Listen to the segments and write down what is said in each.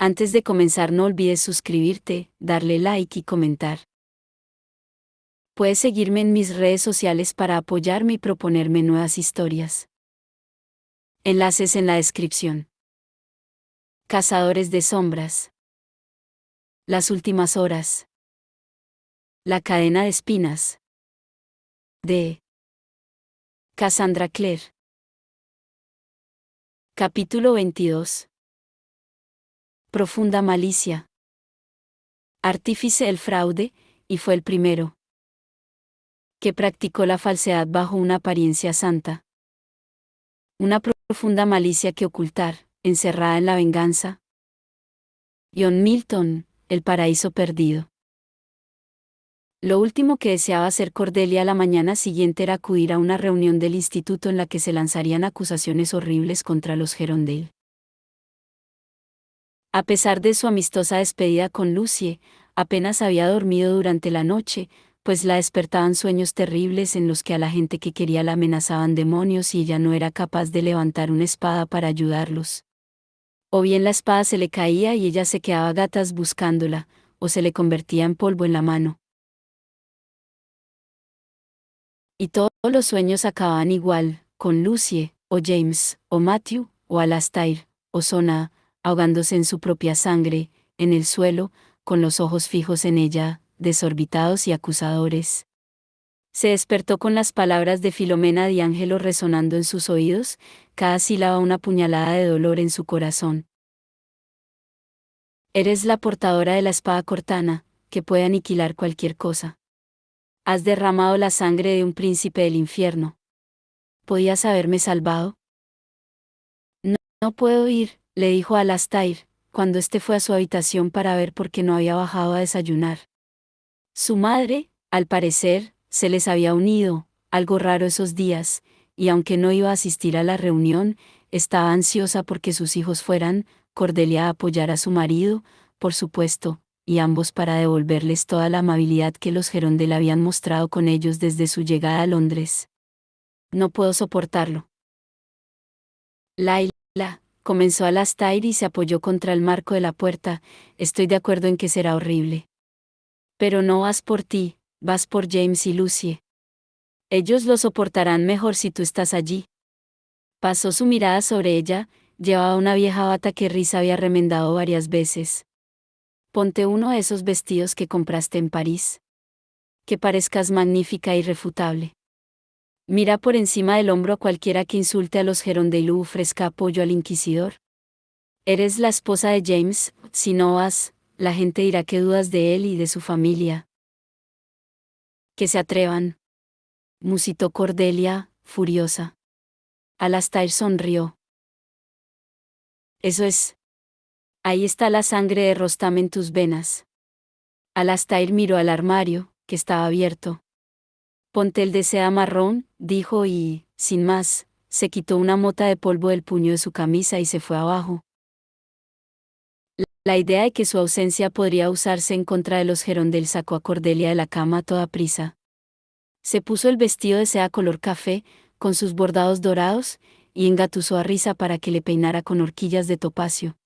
Antes de comenzar no olvides suscribirte, darle like y comentar. Puedes seguirme en mis redes sociales para apoyarme y proponerme nuevas historias. Enlaces en la descripción. Cazadores de sombras. Las últimas horas. La cadena de espinas. De Cassandra Clare. Capítulo 22. Profunda malicia. Artífice del fraude, y fue el primero que practicó la falsedad bajo una apariencia santa. Una profunda malicia que ocultar, encerrada en la venganza. John Milton, El paraíso perdido. Lo último que deseaba hacer Cordelia la mañana siguiente era acudir a una reunión del instituto en la que se lanzarían acusaciones horribles contra los Gerondale. A pesar de su amistosa despedida con Lucie, apenas había dormido durante la noche, pues la despertaban sueños terribles en los que a la gente que quería la amenazaban demonios y ella no era capaz de levantar una espada para ayudarlos. O bien la espada se le caía y ella se quedaba gatas buscándola, o se le convertía en polvo en la mano. Y todos los sueños acababan igual, con Lucie, o James, o Matthew, o Alastair, o Sona, ahogándose en su propia sangre, en el suelo, con los ojos fijos en ella, desorbitados y acusadores. Se despertó con las palabras de Filomena Di Angelo resonando en sus oídos, cada sílaba una puñalada de dolor en su corazón. Eres la portadora de la espada cortana, que puede aniquilar cualquier cosa. Has derramado la sangre de un príncipe del infierno. ¿Podías haberme salvado? No puedo ir, le dijo a Alastair, cuando éste fue a su habitación para ver por qué no había bajado a desayunar. Su madre, al parecer, se les había unido, algo raro esos días, y aunque no iba a asistir a la reunión, estaba ansiosa porque sus hijos fueran, Cordelia a apoyar a su marido, por supuesto, y ambos para devolverles toda la amabilidad que los Gerondale habían mostrado con ellos desde su llegada a Londres. No puedo soportarlo. Laila, comenzó Alastair y se apoyó contra el marco de la puerta, estoy de acuerdo en que será horrible. Pero no vas por ti, vas por James y Lucie. Ellos lo soportarán mejor si tú estás allí. Pasó su mirada sobre ella, llevaba una vieja bata que Rhys había remendado varias veces. Ponte uno de esos vestidos que compraste en París. Que parezcas magnífica e irrefutable. Mira por encima del hombro a cualquiera que insulte a los Gerondale u ofrezca apoyo al inquisidor. Eres la esposa de James, si no vas, la gente dirá que dudas de él y de su familia. Que se atrevan. Musitó Cordelia, furiosa. Alastair sonrió. Eso es. Ahí está la sangre de Rostam en tus venas. Alastair miró al armario, que estaba abierto. Ponte el de seda marrón, dijo y, sin más, se quitó una mota de polvo del puño de su camisa y se fue abajo. La idea de que su ausencia podría usarse en contra de los Gerondale sacó a Cordelia de la cama a toda prisa. Se puso el vestido de seda color café, con sus bordados dorados, y engatusó a Risa para que le peinara con horquillas de topacio.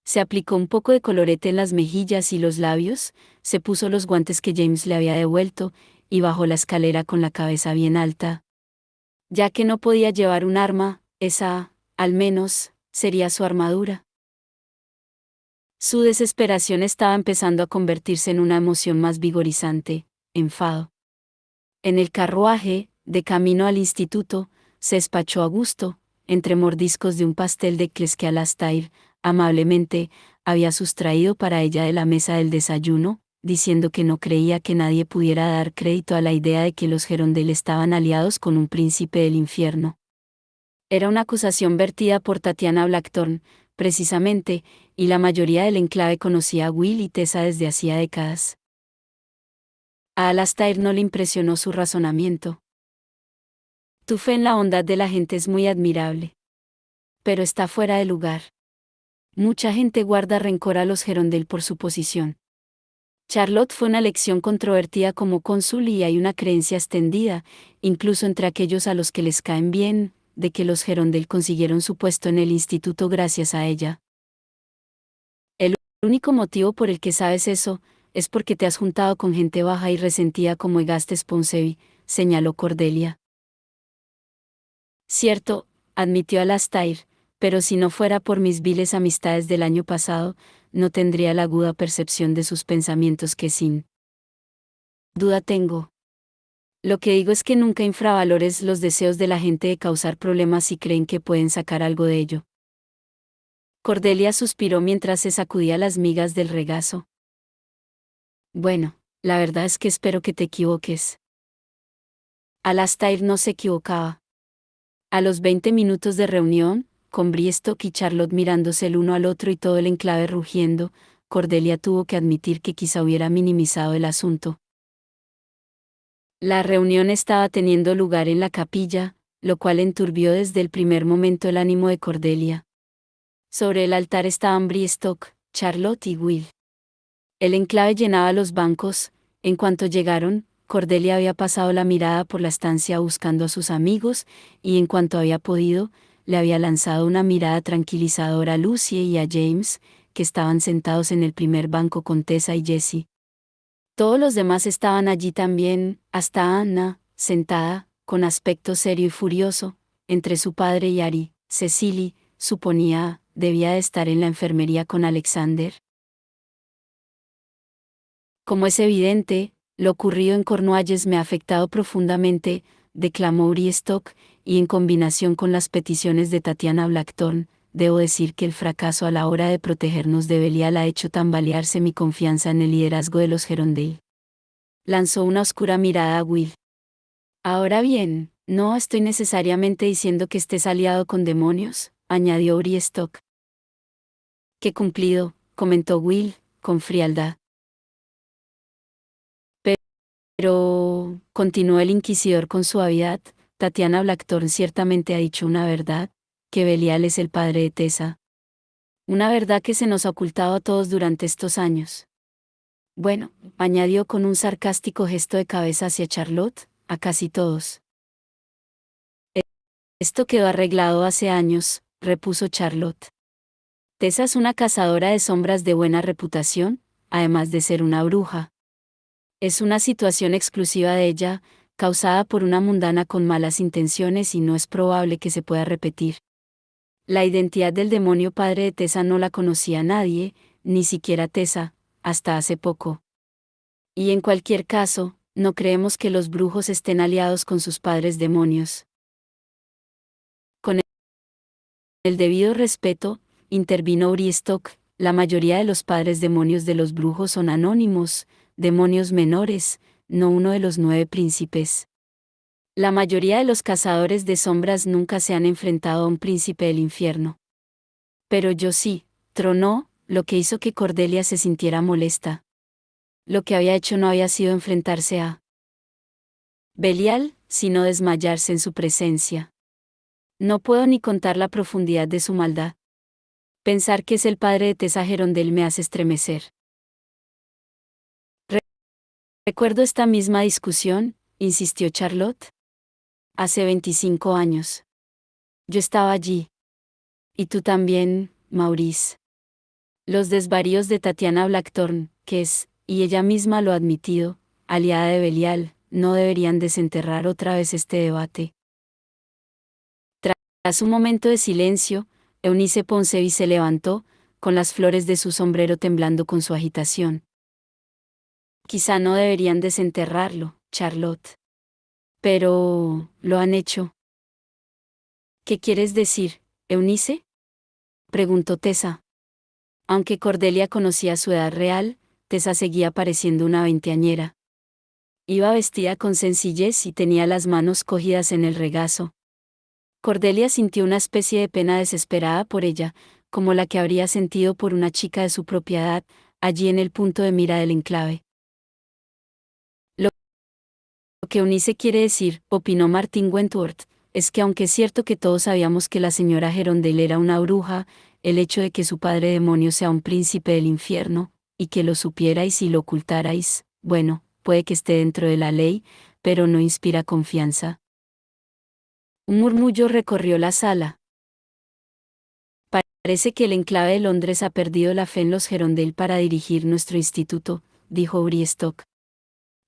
Se aplicó un poco de colorete en las mejillas y los labios, se puso los guantes que James le había devuelto, y bajó la escalera con la cabeza bien alta. Ya que no podía llevar un arma, esa, al menos, sería su armadura. Su desesperación estaba empezando a convertirse en una emoción más vigorizante, enfado. En el carruaje, de camino al instituto, se despachó a gusto, entre mordiscos de un pastel de Ecles que Alastair, amablemente, había sustraído para ella de la mesa del desayuno, diciendo que no creía que nadie pudiera dar crédito a la idea de que los Gerondale estaban aliados con un príncipe del infierno. Era una acusación vertida por Tatiana Blackthorne, precisamente, y la mayoría del enclave conocía a Will y Tessa desde hacía décadas. A Alastair no le impresionó su razonamiento. Tu fe en la bondad de la gente es muy admirable. Pero está fuera de lugar. Mucha gente guarda rencor a los Gerondale por su posición. Charlotte fue una elección controvertida como cónsul y hay una creencia extendida, incluso entre aquellos a los que les caen bien, de que los Gerondale consiguieron su puesto en el instituto gracias a ella. único motivo por el que sabes eso, es porque te has juntado con gente baja y resentida como Egastes Poncevi, señaló Cordelia. Cierto, admitió Alastair, pero si no fuera por mis viles amistades del año pasado, no tendría la aguda percepción de sus pensamientos que sin duda tengo. Lo que digo es que nunca infravalores los deseos de la gente de causar problemas si creen que pueden sacar algo de ello. Cordelia suspiró mientras se sacudía las migas del regazo. Bueno, la verdad es que espero que te equivoques. Alastair no se equivocaba. A los 20 minutos de reunión, con Briestock y Charlotte mirándose el uno al otro y todo el enclave rugiendo, Cordelia tuvo que admitir que quizá hubiera minimizado el asunto. La reunión estaba teniendo lugar en la capilla, lo cual enturbió desde el primer momento el ánimo de Cordelia. Sobre el altar estaban Briestock, Charlotte y Will. El enclave llenaba los bancos. En cuanto llegaron, Cordelia había pasado la mirada por la estancia buscando a sus amigos, y en cuanto había podido, le había lanzado una mirada tranquilizadora a Lucy y a James, que estaban sentados en el primer banco con Tessa y Jessie. Todos los demás estaban allí también, hasta Anna, sentada, con aspecto serio y furioso, entre su padre y Ari. Cecily, suponía, debía de estar en la enfermería con Alexander. Como es evidente, lo ocurrido en Cornualles me ha afectado profundamente, declamó Briestock, y en combinación con las peticiones de Tatiana Blackthorne, debo decir que el fracaso a la hora de protegernos de Belial ha hecho tambalearse mi confianza en el liderazgo de los Gerondale. Lanzó una oscura mirada a Will. Ahora bien, no estoy necesariamente diciendo que estés aliado con demonios, añadió Briestock. Qué cumplido, comentó Will, con frialdad. Pero, continuó el inquisidor con suavidad, Tatiana Blackthorne ciertamente ha dicho una verdad, que Belial es el padre de Tessa. Una verdad que se nos ha ocultado a todos durante estos años. Bueno, añadió con un sarcástico gesto de cabeza hacia Charlotte, a casi todos. Esto quedó arreglado hace años, repuso Charlotte. Tessa es una cazadora de sombras de buena reputación, además de ser una bruja. Es una situación exclusiva de ella, causada por una mundana con malas intenciones y no es probable que se pueda repetir. La identidad del demonio padre de Tessa no la conocía nadie, ni siquiera Tessa, hasta hace poco. Y en cualquier caso, no creemos que los brujos estén aliados con sus padres demonios. Con el debido respeto, intervino Briestock, la mayoría de los padres demonios de los brujos son anónimos, demonios menores, no uno de los 9 príncipes. La mayoría de los cazadores de sombras nunca se han enfrentado a un príncipe del infierno. Pero yo sí, tronó, lo que hizo que Cordelia se sintiera molesta. Lo que había hecho no había sido enfrentarse a Belial, sino desmayarse en su presencia. No puedo ni contar la profundidad de su maldad. Pensar que es el padre de Tessa Gerondale me hace estremecer. Recuerdo esta misma discusión, insistió Charlotte. Hace 25 años. Yo estaba allí. Y tú también, Maurice. Los desvaríos de Tatiana Blackthorne, que es, y ella misma lo ha admitido, aliada de Belial, no deberían desenterrar otra vez este debate. Tras un momento de silencio, Eunice Poncevi se levantó, con las flores de su sombrero temblando con su agitación. Quizá no deberían desenterrarlo, Charlotte. Pero, ¿lo han hecho? ¿Qué quieres decir, Eunice? Preguntó Tessa. Aunque Cordelia conocía su edad real, Tessa seguía pareciendo una veinteañera. Iba vestida con sencillez y tenía las manos cogidas en el regazo. Cordelia sintió una especie de pena desesperada por ella, como la que habría sentido por una chica de su propia edad, allí en el punto de mira del enclave. Lo que Eunice quiere decir, opinó Martin Wentworth, es que aunque es cierto que todos sabíamos que la señora Gerondale era una bruja, el hecho de que su padre demonio sea un príncipe del infierno, y que lo supierais y lo ocultarais, bueno, puede que esté dentro de la ley, pero no inspira confianza. Un murmullo recorrió la sala. Parece que el enclave de Londres ha perdido la fe en los Gerondale para dirigir nuestro instituto, dijo Briestock.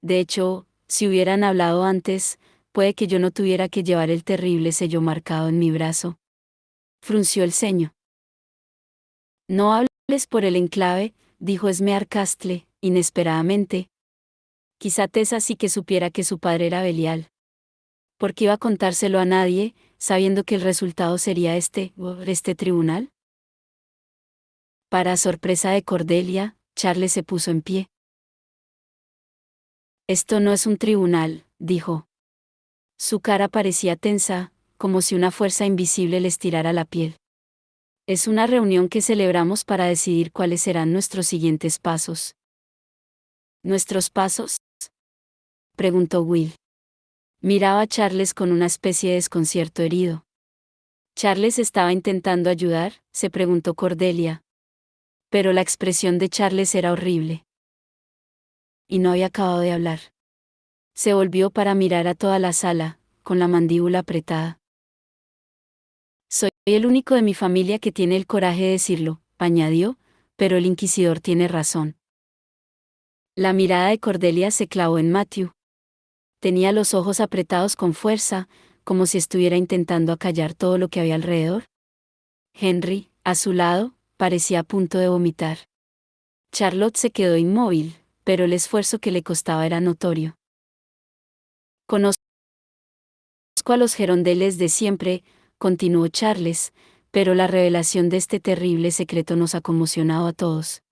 De hecho, si hubieran hablado antes, puede que yo no tuviera que llevar el terrible sello marcado en mi brazo. Frunció el ceño. No hables por el enclave, dijo Smear Castle, inesperadamente. Quizá Tessa sí que supiera que su padre era Belial. ¿Por qué iba a contárselo a nadie, sabiendo que el resultado sería este tribunal? Para sorpresa de Cordelia, Charles se puso en pie. Esto no es un tribunal, dijo. Su cara parecía tensa, como si una fuerza invisible le estirara la piel. Es una reunión que celebramos para decidir cuáles serán nuestros siguientes pasos. ¿Nuestros pasos? Preguntó Will. Miraba a Charles con una especie de desconcierto herido. ¿Charles estaba intentando ayudar?, se preguntó Cordelia. Pero la expresión de Charles era horrible. Y no había acabado de hablar. Se volvió para mirar a toda la sala, con la mandíbula apretada. Soy el único de mi familia que tiene el coraje de decirlo, añadió, pero el inquisidor tiene razón. La mirada de Cordelia se clavó en Matthew. Tenía los ojos apretados con fuerza, como si estuviera intentando acallar todo lo que había alrededor. Henry, a su lado, parecía a punto de vomitar. Charlotte se quedó inmóvil, pero el esfuerzo que le costaba era notorio. Conozco a los Gerondeles de siempre, continuó Charles, pero la revelación de este terrible secreto nos ha conmocionado a todos.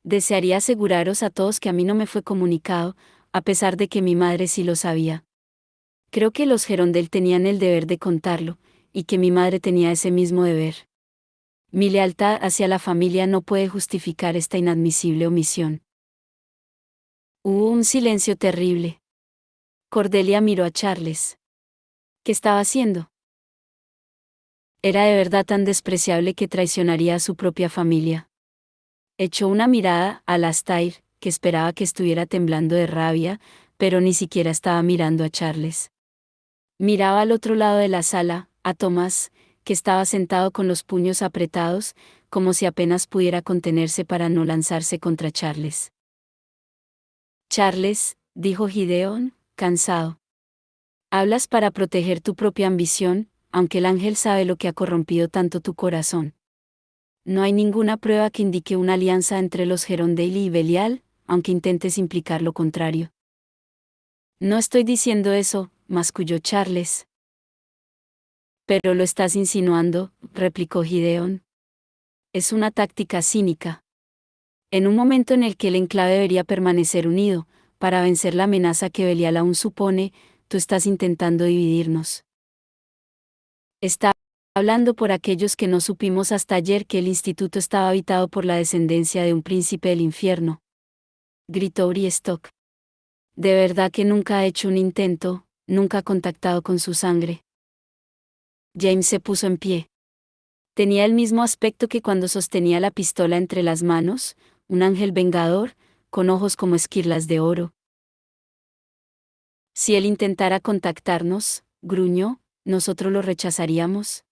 Desearía aseguraros a todos que a mí no me fue comunicado, a pesar de que mi madre sí lo sabía. Creo que los Gerondel tenían el deber de contarlo, y que mi madre tenía ese mismo deber. Mi lealtad hacia la familia no puede justificar esta inadmisible omisión. Hubo un silencio terrible. Cordelia miró a Charles. ¿Qué estaba haciendo? Era de verdad tan despreciable que traicionaría a su propia familia. Echó una mirada a Alastair, que esperaba que estuviera temblando de rabia, pero ni siquiera estaba mirando a Charles. Miraba al otro lado de la sala, a Thomas, que estaba sentado con los puños apretados, como si apenas pudiera contenerse para no lanzarse contra Charles. Charles, dijo Gideon, cansado. Hablas para proteger tu propia ambición, aunque el ángel sabe lo que ha corrompido tanto tu corazón. No hay ninguna prueba que indique una alianza entre los Gerondale y Belial, aunque intentes implicar lo contrario. No estoy diciendo eso, masculló Charles. Pero lo estás insinuando, replicó Gideon. Es una táctica cínica. En un momento en el que el enclave debería permanecer unido, para vencer la amenaza que Belial aún supone, tú estás intentando dividirnos. Está hablando por aquellos que no supimos hasta ayer que el instituto estaba habitado por la descendencia de un príncipe del infierno. Gritó Briestock. De verdad que nunca ha hecho un intento, nunca ha contactado con su sangre. James se puso en pie. Tenía el mismo aspecto que cuando sostenía la pistola entre las manos, un ángel vengador, con ojos como esquirlas de oro. Si él intentara contactarnos, gruñó, ¿nosotros lo rechazaríamos?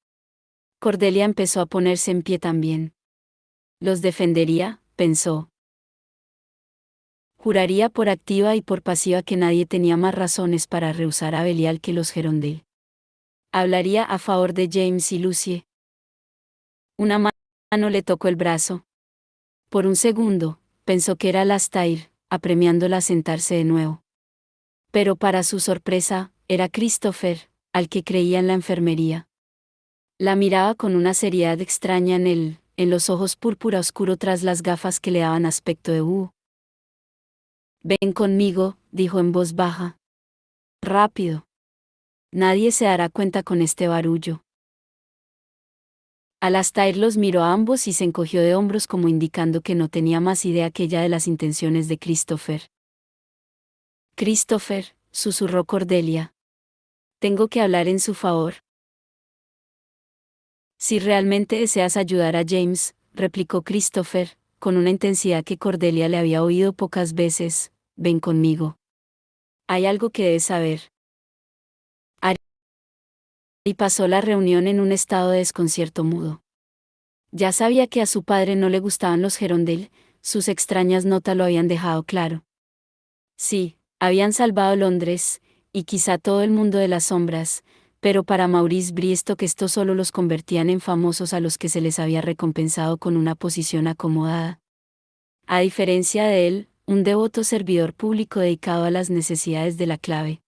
Cordelia empezó a ponerse en pie también. Los defendería, pensó. Juraría por activa y por pasiva que nadie tenía más razones para rehusar a Belial que los Gerondale. Hablaría a favor de James y Lucie. Una mano le tocó el brazo. Por un segundo, pensó que era Alastair, apremiándola a sentarse de nuevo. Pero para su sorpresa, era Christopher, al que creía en la enfermería. La miraba con una seriedad extraña en los ojos púrpura oscuro tras las gafas que le daban aspecto de búho. Ven conmigo, dijo en voz baja. Rápido. Nadie se dará cuenta con este barullo. Alastair los miró a ambos y se encogió de hombros como indicando que no tenía más idea que ella de las intenciones de Christopher. Christopher, susurró Cordelia. Tengo que hablar en su favor. Si realmente deseas ayudar a James, replicó Christopher, con una intensidad que Cordelia le había oído pocas veces, ven conmigo. Hay algo que debes saber. Y pasó la reunión en un estado de desconcierto mudo. Ya sabía que a su padre no le gustaban los Gerondel, sus extrañas notas lo habían dejado claro. Sí, habían salvado Londres, y quizá todo el mundo de las sombras, pero para Maurice Briesto que esto solo los convertían en famosos a los que se les había recompensado con una posición acomodada. A diferencia de él, un devoto servidor público dedicado a las necesidades de la clave.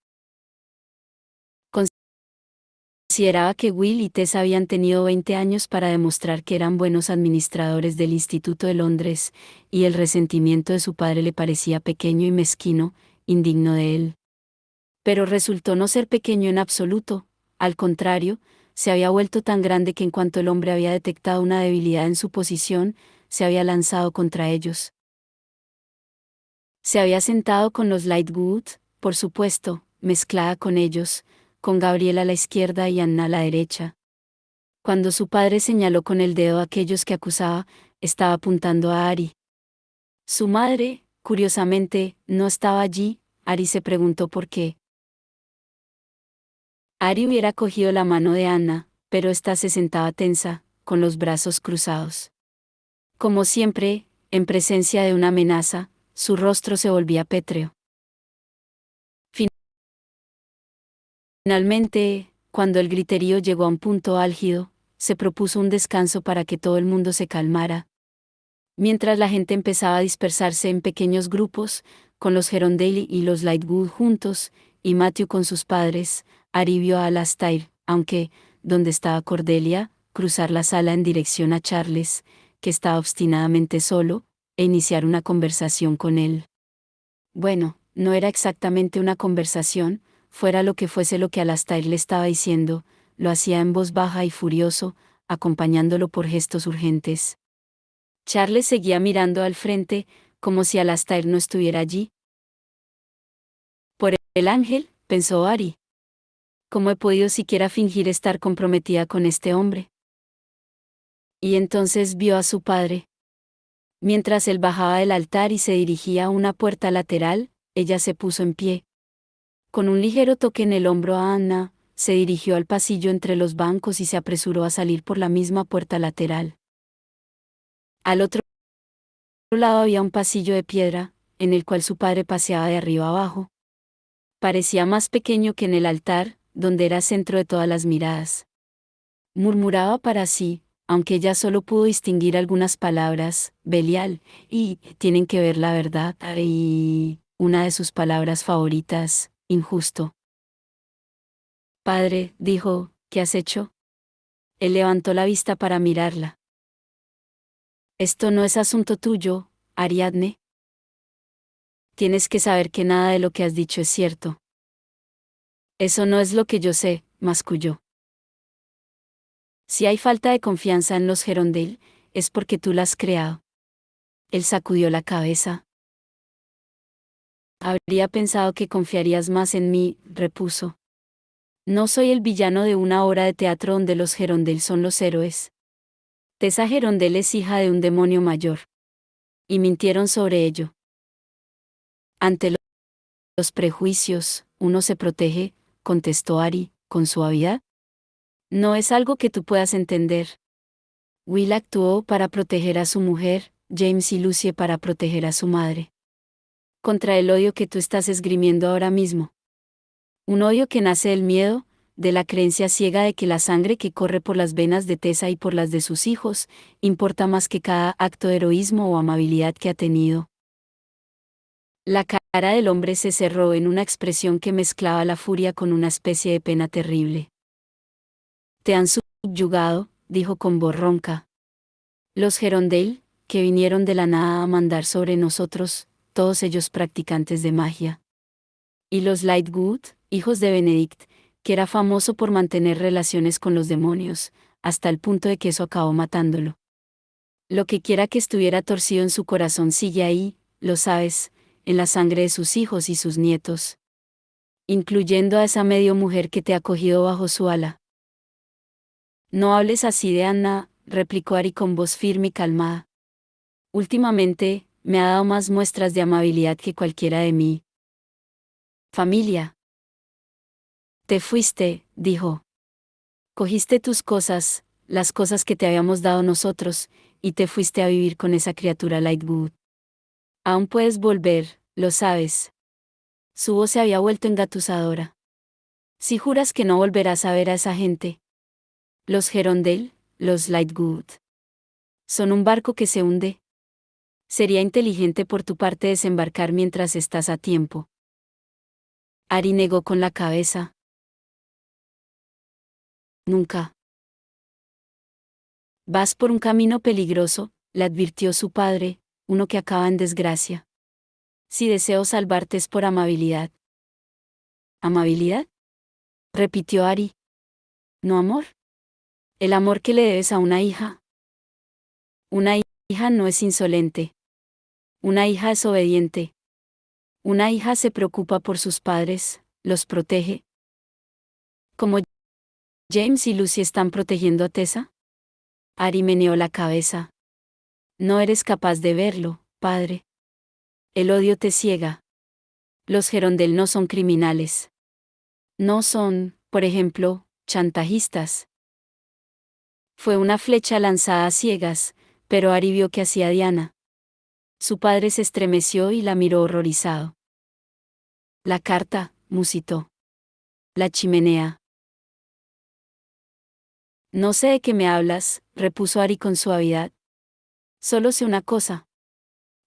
Consideraba que Will y Tess habían tenido 20 años para demostrar que eran buenos administradores del Instituto de Londres, y el resentimiento de su padre le parecía pequeño y mezquino, indigno de él. Pero resultó no ser pequeño en absoluto, al contrario, se había vuelto tan grande que en cuanto el hombre había detectado una debilidad en su posición, se había lanzado contra ellos. Se había sentado con los Lightwood, por supuesto, mezclada con ellos, con Gabriel a la izquierda y Anna a la derecha. Cuando su padre señaló con el dedo a aquellos que acusaba, estaba apuntando a Ari. Su madre, curiosamente, no estaba allí. Ari se preguntó por qué. Ari hubiera cogido la mano de Anna, pero ésta se sentaba tensa, con los brazos cruzados. Como siempre, en presencia de una amenaza, su rostro se volvía pétreo. Finalmente, cuando el griterío llegó a un punto álgido, se propuso un descanso para que todo el mundo se calmara. Mientras la gente empezaba a dispersarse en pequeños grupos, con los Gerondale y los Lightwood juntos, y Matthew con sus padres, Ari vio a Alastair, aunque, donde estaba Cordelia, cruzar la sala en dirección a Charles, que estaba obstinadamente solo, e iniciar una conversación con él. Bueno, no era exactamente una conversación, fuera lo que fuese lo que Alastair le estaba diciendo, lo hacía en voz baja y furioso, acompañándolo por gestos urgentes. Charles seguía mirando al frente, como si Alastair no estuviera allí. Por el ángel, pensó Ari. ¿Cómo he podido siquiera fingir estar comprometida con este hombre? Y entonces vio a su padre. Mientras él bajaba del altar y se dirigía a una puerta lateral, ella se puso en pie. Con un ligero toque en el hombro a Anna, se dirigió al pasillo entre los bancos y se apresuró a salir por la misma puerta lateral. Al otro lado había un pasillo de piedra, en el cual su padre paseaba de arriba abajo. Parecía más pequeño que en el altar, donde era centro de todas las miradas. Murmuraba para sí, aunque ella solo pudo distinguir algunas palabras, Belial, y tienen que ver la verdad, y una de sus palabras favoritas, injusto. Padre, dijo, ¿qué has hecho? Él levantó la vista para mirarla. Esto no es asunto tuyo, Ariadne. Tienes que saber que nada de lo que has dicho es cierto. Eso no es lo que yo sé, masculló. Si hay falta de confianza en los Gerondale, es porque tú la has creado. Él sacudió la cabeza. Habría pensado que confiarías más en mí, repuso. No soy el villano de una obra de teatro donde los Gerondale son los héroes. Tessa Gerondale es hija de un demonio mayor. Y mintieron sobre ello. Ante los prejuicios, uno se protege, contestó Ari, con suavidad. No es algo que tú puedas entender. Will actuó para proteger a su mujer, James y Lucy para proteger a su madre. Contra el odio que tú estás esgrimiendo ahora mismo. Un odio que nace del miedo, de la creencia ciega de que la sangre que corre por las venas de Tessa y por las de sus hijos, importa más que cada acto de heroísmo o amabilidad que ha tenido. La cara del hombre se cerró en una expresión que mezclaba la furia con una especie de pena terrible. Te han subyugado, dijo con voz ronca. Los Gerondale, que vinieron de la nada a mandar sobre nosotros, todos ellos practicantes de magia. Y los Lightwood, hijos de Benedict, que era famoso por mantener relaciones con los demonios, hasta el punto de que eso acabó matándolo. Lo que quiera que estuviera torcido en su corazón sigue ahí, lo sabes, en la sangre de sus hijos y sus nietos. Incluyendo a esa medio mujer que te ha cogido bajo su ala. No hables así de Anna, replicó Ari con voz firme y calmada. Últimamente, me ha dado más muestras de amabilidad que cualquiera de mi familia. Te fuiste, dijo. Cogiste tus cosas, las cosas que te habíamos dado nosotros, y te fuiste a vivir con esa criatura Lightwood. Aún puedes volver, lo sabes. Su voz se había vuelto engatusadora. Si juras que no volverás a ver a esa gente. Los Gerondale, los Lightwood. Son un barco que se hunde. Sería inteligente por tu parte desembarcar mientras estás a tiempo. Ari negó con la cabeza. Nunca. Vas por un camino peligroso, le advirtió su padre, uno que acaba en desgracia. Si deseo salvarte es por amabilidad. ¿Amabilidad? Repitió Ari. ¿No amor? El amor que le debes a una hija. Una hija no es insolente. Una hija es obediente. Una hija se preocupa por sus padres, los protege. ¿Como James y Lucy están protegiendo a Tessa? Ari meneó la cabeza. No eres capaz de verlo, padre. El odio te ciega. Los Gerondale no son criminales. No son, por ejemplo, chantajistas. Fue una flecha lanzada a ciegas, pero Ari vio que hacía Diana. Su padre se estremeció y la miró horrorizado. La carta, musitó. La chimenea. No sé de qué me hablas, repuso Ari con suavidad. Solo sé una cosa.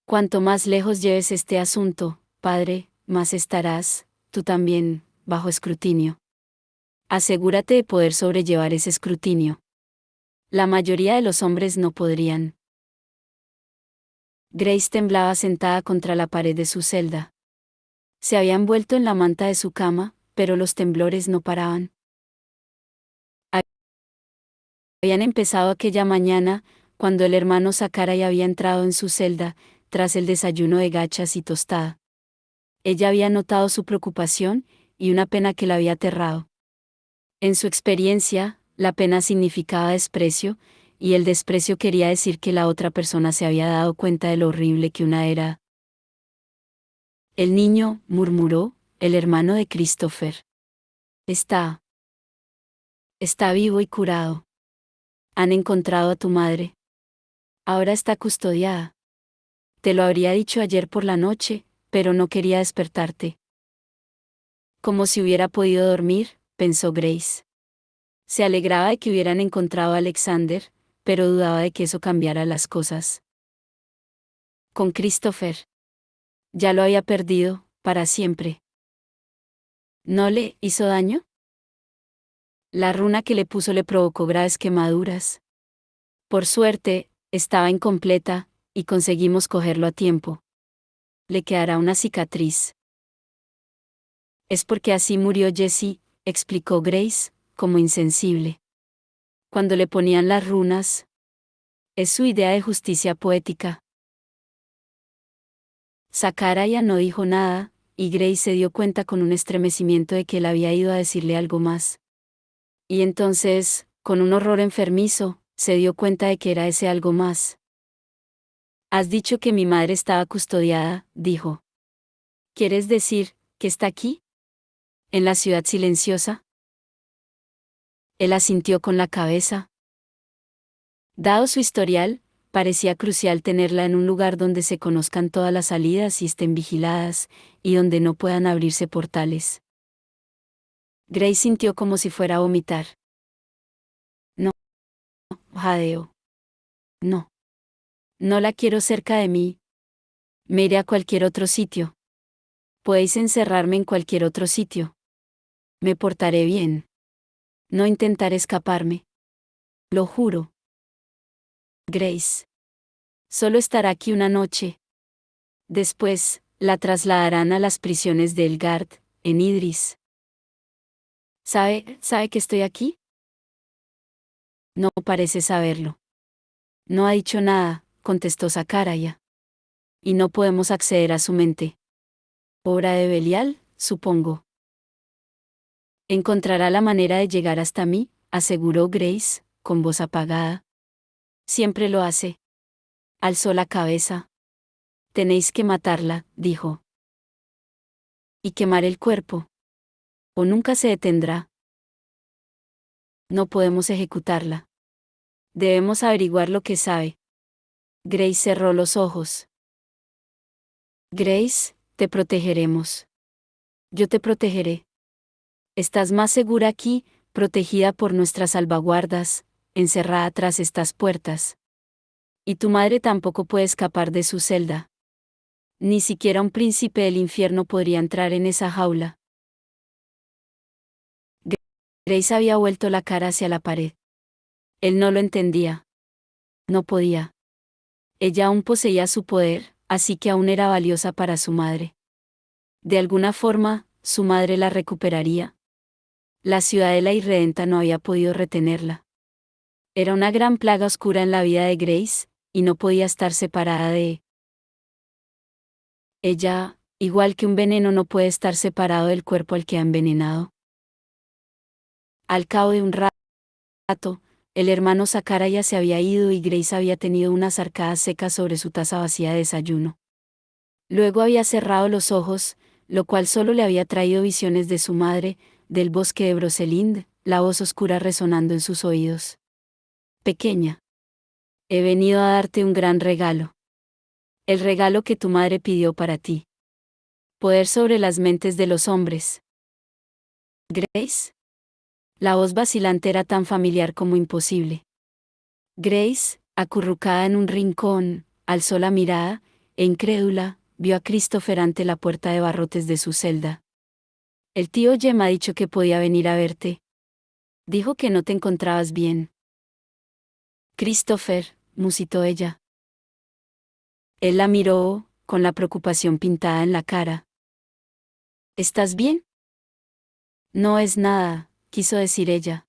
Cuanto más lejos lleves este asunto, padre, más estarás, tú también, bajo escrutinio. Asegúrate de poder sobrellevar ese escrutinio. La mayoría de los hombres no podrían. Grace temblaba sentada contra la pared de su celda. Se había envuelto en la manta de su cama, pero los temblores no paraban. Habían empezado aquella mañana, cuando el hermano Sakurai había entrado en su celda, tras el desayuno de gachas y tostada. Ella había notado su preocupación, y una pena que la había aterrado. En su experiencia, la pena significaba desprecio, y el desprecio quería decir que la otra persona se había dado cuenta de lo horrible que una era. El niño, murmuró, el hermano de Christopher. Está vivo y curado. Han encontrado a tu madre. Ahora está custodiada. Te lo habría dicho ayer por la noche, pero no quería despertarte. Como si hubiera podido dormir, pensó Grace. Se alegraba de que hubieran encontrado a Alexander, pero dudaba de que eso cambiara las cosas. Con Christopher. Ya lo había perdido, para siempre. ¿No le hizo daño? La runa que le puso le provocó graves quemaduras. Por suerte, estaba incompleta, y conseguimos cogerlo a tiempo. Le quedará una cicatriz. Es porque así murió Jessie, explicó Grace, como insensible. Cuando le ponían las runas. Es su idea de justicia poética. Sakurai no dijo nada, y Grace se dio cuenta con un estremecimiento de que él había ido a decirle algo más. Y entonces, con un horror enfermizo, se dio cuenta de que era ese algo más. Has dicho que mi madre estaba custodiada, dijo. ¿Quieres decir, que está aquí? ¿En la ciudad silenciosa? Él asintió con la cabeza. Dado su historial, parecía crucial tenerla en un lugar donde se conozcan todas las salidas y estén vigiladas, y donde no puedan abrirse portales. Grace sintió como si fuera a vomitar. No, jadeó. No. No la quiero cerca de mí. Me iré a cualquier otro sitio. Podéis encerrarme en cualquier otro sitio. Me portaré bien. No intentaré escaparme. Lo juro. Grace. Solo estará aquí una noche. Después, la trasladarán a las prisiones de Elgard, en Idris. ¿Sabe que estoy aquí? No parece saberlo. No ha dicho nada, contestó Sakurai. Y no podemos acceder a su mente. Obra de Belial, supongo. Encontrará la manera de llegar hasta mí, aseguró Grace, con voz apagada. Siempre lo hace. Alzó la cabeza. Tenéis que matarla, dijo. Y quemar el cuerpo. O nunca se detendrá. No podemos ejecutarla. Debemos averiguar lo que sabe. Grace cerró los ojos. Grace, te protegeremos. Yo te protegeré. Estás más segura aquí, protegida por nuestras salvaguardas, encerrada tras estas puertas. Y tu madre tampoco puede escapar de su celda. Ni siquiera un príncipe del infierno podría entrar en esa jaula. Grace había vuelto la cara hacia la pared. Él no lo entendía. No podía. Ella aún poseía su poder, así que aún era valiosa para su madre. De alguna forma, su madre la recuperaría. La ciudadela irredenta no había podido retenerla. Era una gran plaga oscura en la vida de Grace, y no podía estar separada de ella, igual que un veneno no puede estar separado del cuerpo al que ha envenenado. Al cabo de un rato, el hermano Sakaraya se había ido y Grace había tenido unas arcadas secas sobre su taza vacía de desayuno. Luego había cerrado los ojos, lo cual solo le había traído visiones de su madre, del bosque de Brocelind, la voz oscura resonando en sus oídos. Pequeña. He venido a darte un gran regalo. El regalo que tu madre pidió para ti. Poder sobre las mentes de los hombres. Grace. La voz vacilante era tan familiar como imposible. Grace, acurrucada en un rincón, alzó la mirada, e incrédula, vio a Christopher ante la puerta de barrotes de su celda. El tío Jem ha dicho que podía venir a verte. Dijo que no te encontrabas bien. Christopher, musitó ella. Él la miró, con la preocupación pintada en la cara. ¿Estás bien? No es nada, quiso decir ella.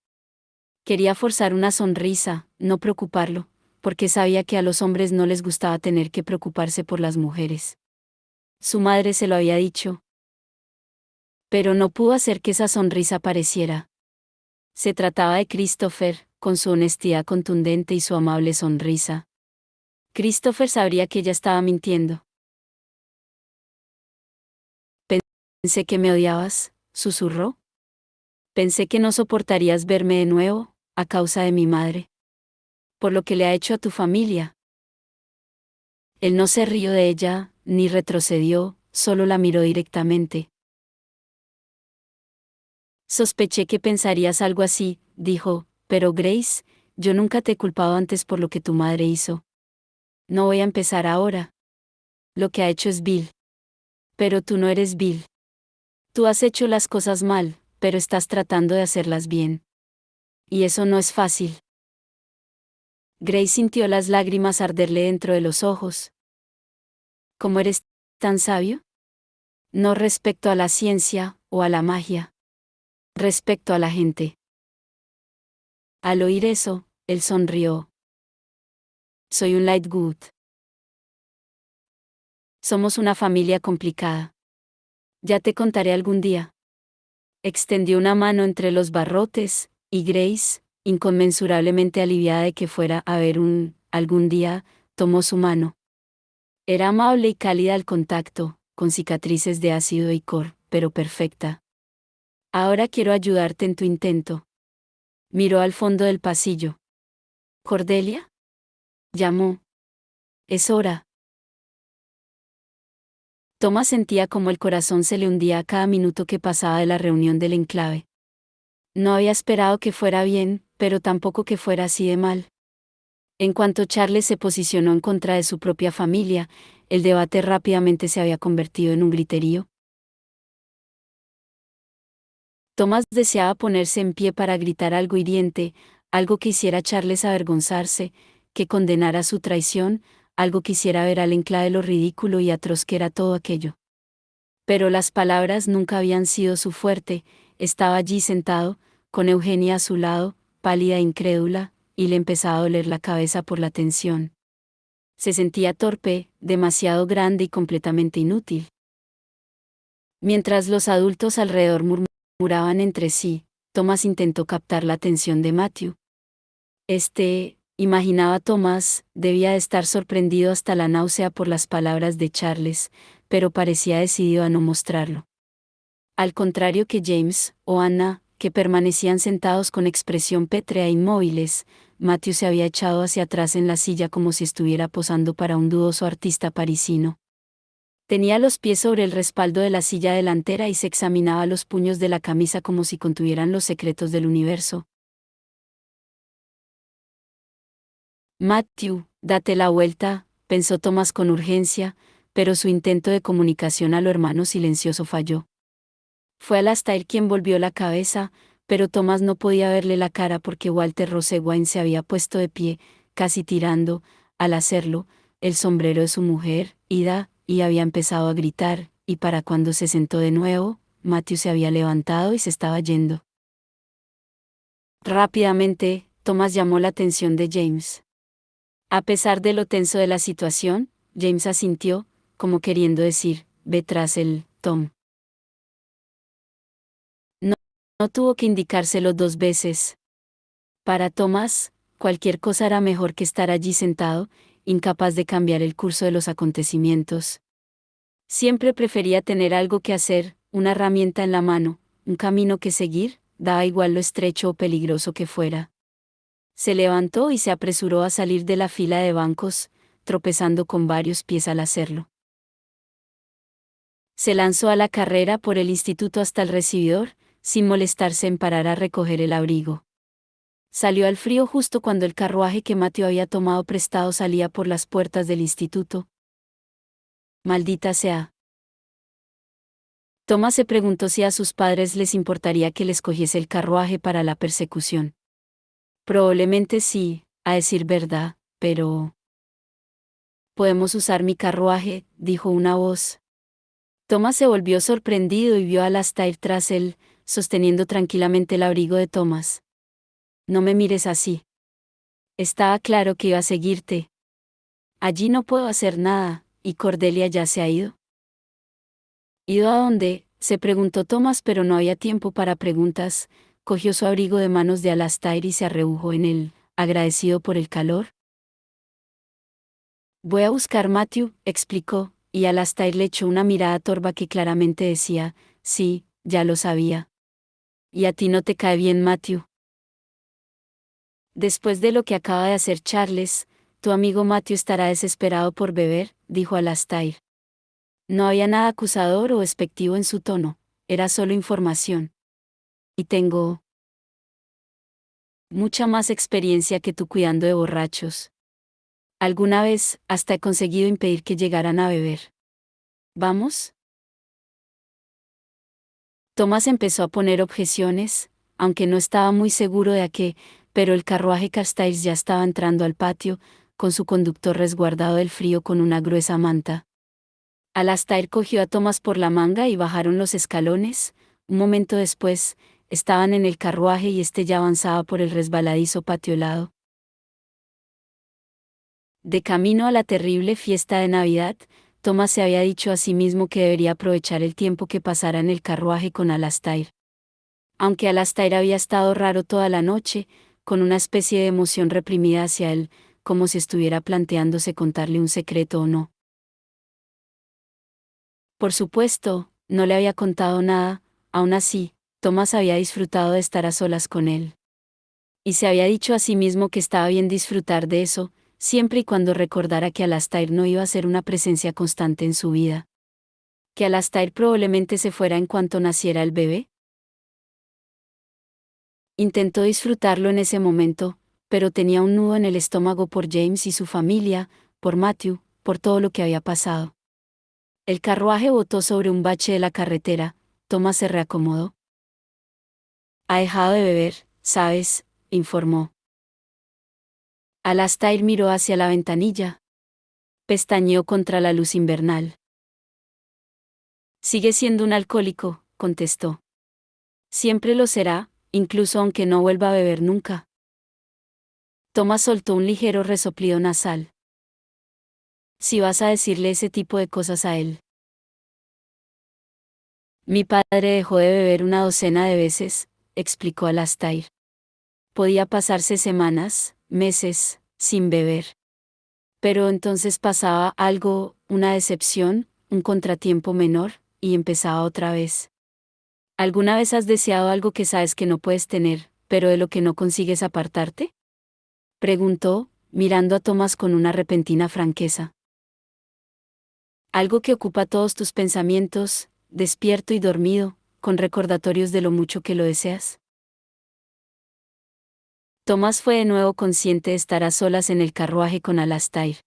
Quería forzar una sonrisa, no preocuparlo, porque sabía que a los hombres no les gustaba tener que preocuparse por las mujeres. Su madre se lo había dicho. Pero no pudo hacer que esa sonrisa apareciera. Se trataba de Christopher, con su honestidad contundente y su amable sonrisa. Christopher sabría que ella estaba mintiendo. Pensé que me odiabas, susurró. Pensé que no soportarías verme de nuevo, a causa de mi madre. Por lo que le ha hecho a tu familia. Él no se rió de ella, ni retrocedió, solo la miró directamente. Sospeché que pensarías algo así, dijo, pero Grace, yo nunca te he culpado antes por lo que tu madre hizo. No voy a empezar ahora. Lo que ha hecho es vil. Pero tú no eres vil. Tú has hecho las cosas mal, pero estás tratando de hacerlas bien. Y eso no es fácil. Grace sintió las lágrimas arderle dentro de los ojos. ¿Cómo eres tan sabio? No respecto a la ciencia, o a la magia. Respecto a la gente. Al oír eso, él sonrió. Soy un Lightwood. Somos una familia complicada. Ya te contaré algún día. Extendió una mano entre los barrotes, y Grace, inconmensurablemente aliviada de que fuera a ver algún día, tomó su mano. Era amable y cálida al contacto, con cicatrices de ácido icor, pero perfecta. Ahora quiero ayudarte en tu intento. Miró al fondo del pasillo. ¿Cordelia? Llamó. Es hora. Thomas sentía como el corazón se le hundía a cada minuto que pasaba de la reunión del enclave. No había esperado que fuera bien, pero tampoco que fuera así de mal. En cuanto Charles se posicionó en contra de su propia familia, el debate rápidamente se había convertido en un griterío. Thomas deseaba ponerse en pie para gritar algo hiriente, algo que hiciera a Charles avergonzarse, que condenara su traición, algo que hiciera ver al enclave lo ridículo y atroz que era todo aquello. Pero las palabras nunca habían sido su fuerte. Estaba allí sentado, con Eugenia a su lado, pálida e incrédula, y le empezaba a doler la cabeza por la tensión. Se sentía torpe, demasiado grande y completamente inútil. Mientras los adultos alrededor murmuraban entre sí, Thomas intentó captar la atención de Matthew. Imaginaba Thomas, debía de estar sorprendido hasta la náusea por las palabras de Charles, pero parecía decidido a no mostrarlo. Al contrario que James, o Anna, que permanecían sentados con expresión pétrea e inmóviles, Matthew se había echado hacia atrás en la silla como si estuviera posando para un dudoso artista parisino. Tenía los pies sobre el respaldo de la silla delantera y se examinaba los puños de la camisa como si contuvieran los secretos del universo. Matthew, date la vuelta, pensó Thomas con urgencia, pero su intento de comunicación a lo hermano silencioso falló. Fue Alastair quien volvió la cabeza, pero Thomas no podía verle la cara porque Walter Rosewaine se había puesto de pie, casi tirando, al hacerlo, el sombrero de su mujer, Ida, y había empezado a gritar, y para cuando se sentó de nuevo, Matthew se había levantado y se estaba yendo. Rápidamente, Thomas llamó la atención de James. A pesar de lo tenso de la situación, James asintió, como queriendo decir, ve tras él, Tom. No, no tuvo que indicárselo 2 veces. Para Thomas, cualquier cosa era mejor que estar allí sentado, incapaz de cambiar el curso de los acontecimientos. Siempre prefería tener algo que hacer, una herramienta en la mano, un camino que seguir, daba igual lo estrecho o peligroso que fuera. Se levantó y se apresuró a salir de la fila de bancos, tropezando con varios pies al hacerlo. Se lanzó a la carrera por el instituto hasta el recibidor, sin molestarse en parar a recoger el abrigo. Salió al frío justo cuando el carruaje que Matthew había tomado prestado salía por las puertas del instituto. Maldita sea. Thomas se preguntó si a sus padres les importaría que les cogiese el carruaje para la persecución. Probablemente sí, a decir verdad, pero... «Podemos usar mi carruaje», dijo una voz. Thomas se volvió sorprendido y vio a Alastair tras él, sosteniendo tranquilamente el abrigo de Thomas. «No me mires así. Estaba claro que iba a seguirte. Allí no puedo hacer nada, ¿y Cordelia ya se ha ido?» «¿Ido a dónde?», se preguntó Thomas, pero no había tiempo para preguntas. Cogió su abrigo de manos de Alastair y se arrebujó en él, agradecido por el calor. «Voy a buscar Matthew», explicó, y Alastair le echó una mirada torva que claramente decía, «Sí, ya lo sabía». «¿Y a ti no te cae bien Matthew?» «Después de lo que acaba de hacer Charles, tu amigo Matthew estará desesperado por beber», dijo Alastair. No había nada acusador o despectivo en su tono, era solo información. «Y tengo mucha más experiencia que tú cuidando de borrachos. Alguna vez, hasta he conseguido impedir que llegaran a beber. ¿Vamos?». Thomas empezó a poner objeciones, aunque no estaba muy seguro de a qué, pero el carruaje Carstairs ya estaba entrando al patio, con su conductor resguardado del frío con una gruesa manta. Alastair cogió a Thomas por la manga y bajaron los escalones. Un momento después, estaban en el carruaje y este ya avanzaba por el resbaladizo patiolado. De camino a la terrible fiesta de Navidad, Thomas se había dicho a sí mismo que debería aprovechar el tiempo que pasara en el carruaje con Alastair. Aunque Alastair había estado raro toda la noche, con una especie de emoción reprimida hacia él, como si estuviera planteándose contarle un secreto o no. Por supuesto, no le había contado nada, aún así, Thomas había disfrutado de estar a solas con él. Y se había dicho a sí mismo que estaba bien disfrutar de eso, siempre y cuando recordara que Alastair no iba a ser una presencia constante en su vida. Que Alastair probablemente se fuera en cuanto naciera el bebé. Intentó disfrutarlo en ese momento, pero tenía un nudo en el estómago por James y su familia, por Matthew, por todo lo que había pasado. El carruaje botó sobre un bache de la carretera. Thomas se reacomodó. «Ha dejado de beber, ¿sabes?», informó. Alastair miró hacia la ventanilla. Pestañeó contra la luz invernal. «Sigue siendo un alcohólico», contestó. «Siempre lo será, incluso aunque no vuelva a beber nunca». Thomas soltó un ligero resoplido nasal. «Si vas a decirle ese tipo de cosas a él». «Mi padre dejó de beber una docena de veces», explicó Alastair. «Podía pasarse semanas, meses, sin beber. Pero entonces pasaba algo, una decepción, un contratiempo menor, y empezaba otra vez. ¿Alguna vez has deseado algo que sabes que no puedes tener, pero de lo que no consigues apartarte? Preguntó, mirando a Tomás con una repentina franqueza. Algo que ocupa todos tus pensamientos, despierto y dormido, con recordatorios de lo mucho que lo deseas. Tomás fue de nuevo consciente de estar a solas en el carruaje con Alastair.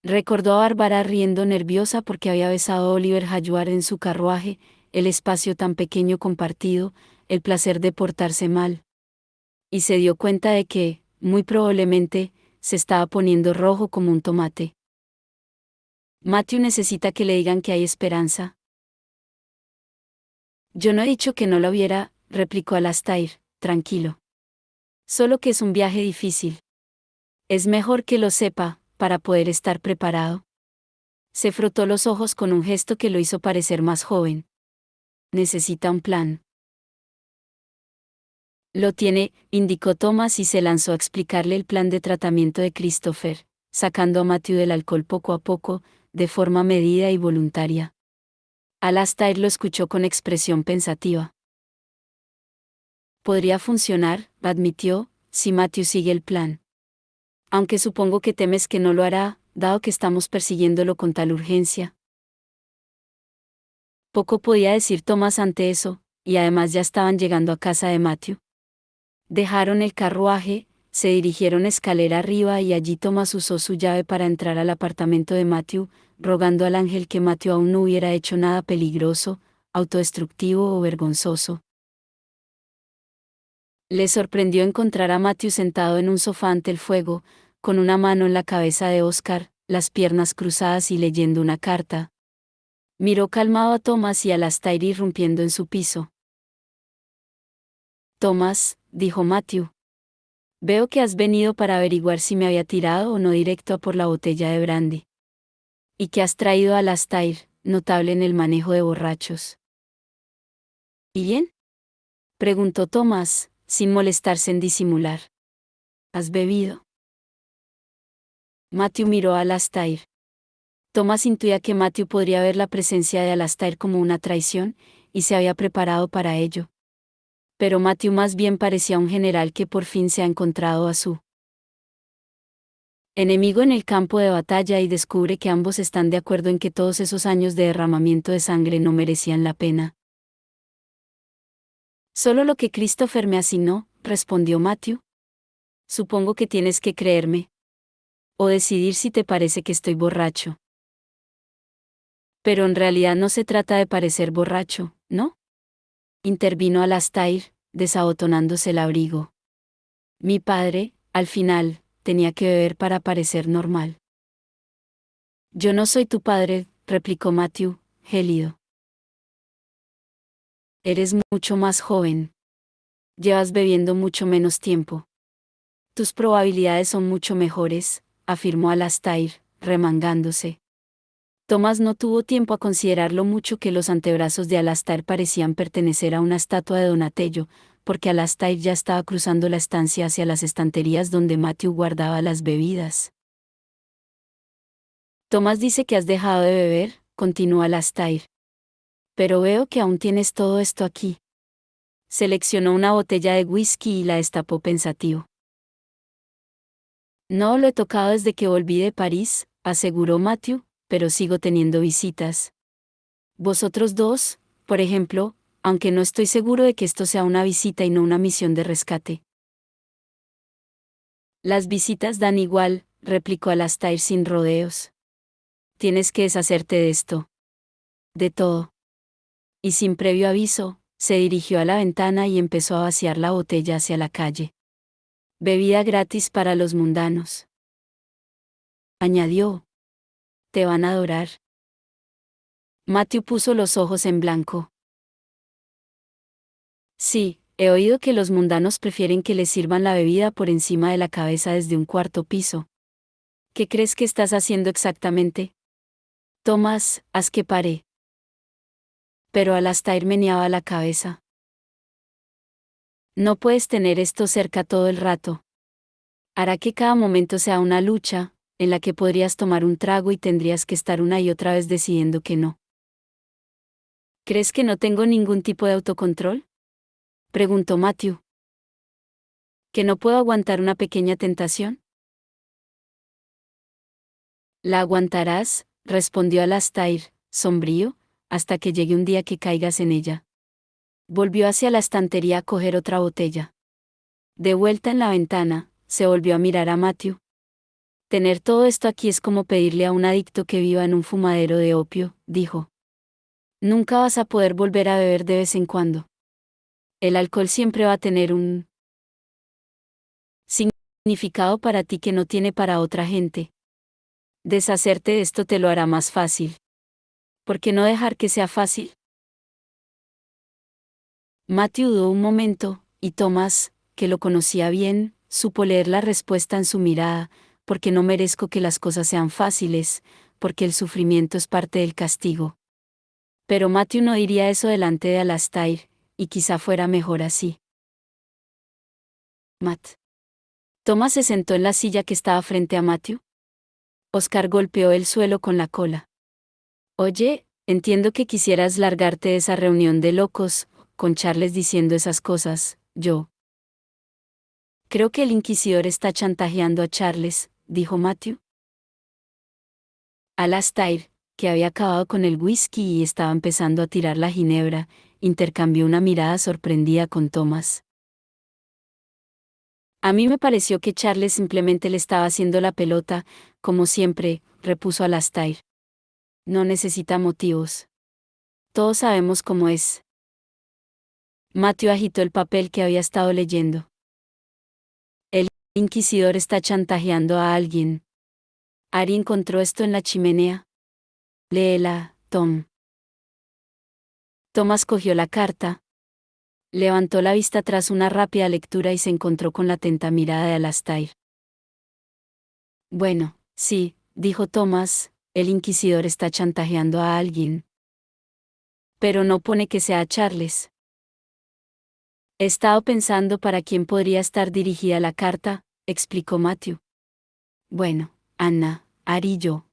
Recordó a Bárbara riendo nerviosa porque había besado a Oliver Hallward en su carruaje, el espacio tan pequeño compartido, el placer de portarse mal. Y se dio cuenta de que, muy probablemente, se estaba poniendo rojo como un tomate. Matthew necesita que le digan que hay esperanza. Yo no he dicho que no lo hubiera, replicó Alastair, tranquilo. Solo que es un viaje difícil. Es mejor que lo sepa, para poder estar preparado. Se frotó los ojos con un gesto que lo hizo parecer más joven. Necesita un plan. Lo tiene, indicó Thomas y se lanzó a explicarle el plan de tratamiento de Christopher, sacando a Matthew del alcohol poco a poco, de forma medida y voluntaria. Alastair lo escuchó con expresión pensativa. Podría funcionar, admitió, si Matthew sigue el plan. Aunque supongo que temes que no lo hará, dado que estamos persiguiéndolo con tal urgencia. Poco podía decir Thomas ante eso, y además ya estaban llegando a casa de Matthew. Dejaron el carruaje, se dirigieron escalera arriba y allí Thomas usó su llave para entrar al apartamento de Matthew, rogando al ángel que Matthew aún no hubiera hecho nada peligroso, autodestructivo o vergonzoso. Le sorprendió encontrar a Matthew sentado en un sofá ante el fuego, con una mano en la cabeza de Oscar, las piernas cruzadas y leyendo una carta. Miró calmado a Thomas y a Alastair irrumpiendo en su piso. Thomas, dijo Matthew. Veo que has venido para averiguar si me había tirado o no directo a por la botella de brandy. Y que has traído a Alastair, notable en el manejo de borrachos. ¿Y bien? Preguntó Thomas, sin molestarse en disimular. ¿Has bebido? Matthew miró a Alastair. Thomas intuía que Matthew podría ver la presencia de Alastair como una traición, y se había preparado para ello. Pero Matthew más bien parecía un general que por fin se ha encontrado a su enemigo en el campo de batalla y descubre que ambos están de acuerdo en que todos esos años de derramamiento de sangre no merecían la pena. Solo lo que Christopher me asignó, respondió Matthew. Supongo que tienes que creerme. O decidir si te parece que estoy borracho. Pero en realidad no se trata de parecer borracho, ¿no? Intervino Alastair, desabotonándose el abrigo. Mi padre, al final, tenía que beber para parecer normal. Yo no soy tu padre, replicó Matthew, gélido. Eres mucho más joven. Llevas bebiendo mucho menos tiempo. Tus probabilidades son mucho mejores, afirmó Alastair, remangándose. Thomas no tuvo tiempo a considerar lo mucho que los antebrazos de Alastair parecían pertenecer a una estatua de Donatello, porque Alastair ya estaba cruzando la estancia hacia las estanterías donde Matthew guardaba las bebidas. Thomas dice que has dejado de beber, continuó Alastair. Pero veo que aún tienes todo esto aquí. Seleccionó una botella de whisky y la destapó pensativo. No lo he tocado desde que volví de París, aseguró Matthew, pero sigo teniendo visitas. Vosotros dos, por ejemplo, aunque no estoy seguro de que esto sea una visita y no una misión de rescate. Las visitas dan igual, replicó Alastair sin rodeos. Tienes que deshacerte de esto. De todo. Y sin previo aviso, se dirigió a la ventana y empezó a vaciar la botella hacia la calle. Bebida gratis para los mundanos. Añadió. Te van a adorar. Matthew puso los ojos en blanco. Sí, he oído que los mundanos prefieren que les sirvan la bebida por encima de la cabeza desde un cuarto piso. ¿Qué crees que estás haciendo exactamente? Tomás, haz que pare. Pero Alastair meneaba la cabeza. No puedes tener esto cerca todo el rato. Hará que cada momento sea una lucha, en la que podrías tomar un trago y tendrías que estar una y otra vez decidiendo que no. ¿Crees que no tengo ningún tipo de autocontrol? Preguntó Matthew. ¿Que no puedo aguantar una pequeña tentación? La aguantarás, respondió Alastair, sombrío, hasta que llegue un día que caigas en ella. Volvió hacia la estantería a coger otra botella. De vuelta en la ventana, se volvió a mirar a Matthew. Tener todo esto aquí es como pedirle a un adicto que viva en un fumadero de opio, dijo. Nunca vas a poder volver a beber de vez en cuando. El alcohol siempre va a tener un significado para ti que no tiene para otra gente. Deshacerte de esto te lo hará más fácil. ¿Por qué no dejar que sea fácil? Matthew dudó un momento, y Thomas, que lo conocía bien, supo leer la respuesta en su mirada, porque no merezco que las cosas sean fáciles, porque el sufrimiento es parte del castigo. Pero Matthew no diría eso delante de Alastair, y quizá fuera mejor así. Matt. Thomas se sentó en la silla que estaba frente a Matthew. Oscar golpeó el suelo con la cola. Oye, entiendo que quisieras largarte de esa reunión de locos, con Charles diciendo esas cosas, yo. Creo que el inquisidor está chantajeando a Charles, dijo Matthew. Alastair, que había acabado con el whisky y estaba empezando a tirar la ginebra, intercambió una mirada sorprendida con Thomas. A mí me pareció que Charles simplemente le estaba haciendo la pelota, como siempre, repuso Alastair. No necesita motivos. Todos sabemos cómo es. Matthew agitó el papel que había estado leyendo. El inquisidor está chantajeando a alguien. Ari encontró esto en la chimenea. Léela, Tom. Thomas cogió la carta. Levantó la vista tras una rápida lectura y se encontró con la atenta mirada de Alastair. Bueno, sí, dijo Thomas, el inquisidor está chantajeando a alguien. Pero no pone que sea a Charles. He estado pensando para quién podría estar dirigida la carta, explicó Matthew. Bueno, Anna, Ari y yo.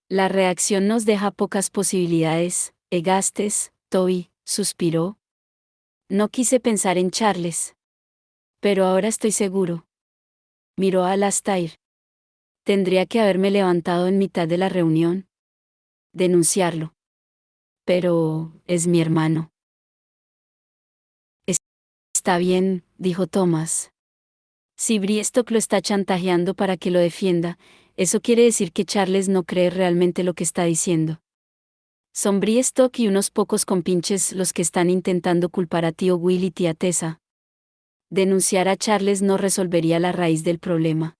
La reacción nos deja pocas posibilidades, Egastes, Toby, suspiró. No quise pensar en Charles. Pero ahora estoy seguro. Miró a Alastair. Tendría que haberme levantado en mitad de la reunión. Denunciarlo. Pero, es mi hermano. Está bien, dijo Thomas. Si Briestock lo está chantajeando para que lo defienda, eso quiere decir que Charles no cree realmente lo que está diciendo. Son Briestock y unos pocos compinches los que están intentando culpar a tío Will y tía Tessa. Denunciar a Charles no resolvería la raíz del problema.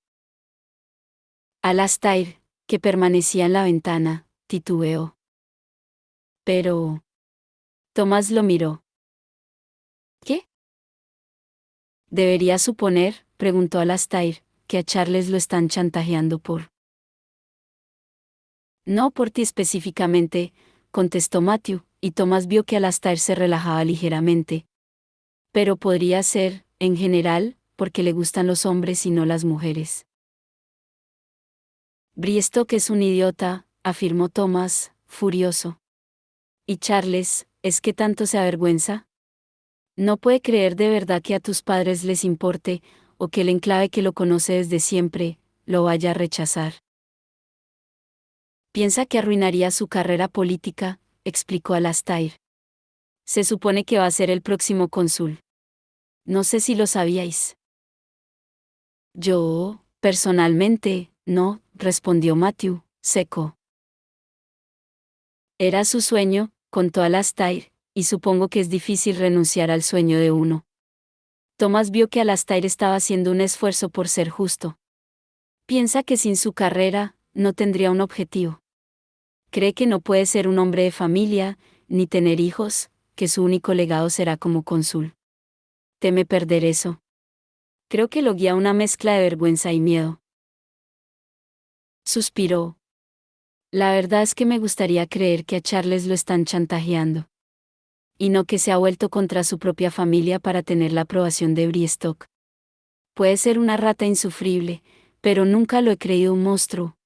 Alastair, que permanecía en la ventana, titubeó. Pero... Thomas lo miró. ¿Qué? Debería suponer, preguntó Alastair, que a Charles lo están chantajeando por... No por ti específicamente, contestó Matthew, y Thomas vio que Alastair se relajaba ligeramente. Pero podría ser, en general, porque le gustan los hombres y no las mujeres. Briestock es un idiota, afirmó Thomas, furioso. ¿Y Charles, es que tanto se avergüenza? No puede creer de verdad que a tus padres les importe, o que el enclave que lo conoce desde siempre, lo vaya a rechazar. Piensa que arruinaría su carrera política, explicó Alastair. Se supone que va a ser el próximo cónsul. No sé si lo sabíais. Yo, personalmente, no, respondió Matthew, seco. Era su sueño, contó Alastair, y supongo que es difícil renunciar al sueño de uno. Thomas vio que Alastair estaba haciendo un esfuerzo por ser justo. Piensa que sin su carrera, no tendría un objetivo. Cree que no puede ser un hombre de familia, ni tener hijos, que su único legado será como cónsul. Teme perder eso. Creo que lo guía una mezcla de vergüenza y miedo. Suspiró. La verdad es que me gustaría creer que a Charles lo están chantajeando. Y no que se ha vuelto contra su propia familia para tener la aprobación de Briestock. Puede ser una rata insufrible, pero nunca lo he creído un monstruo.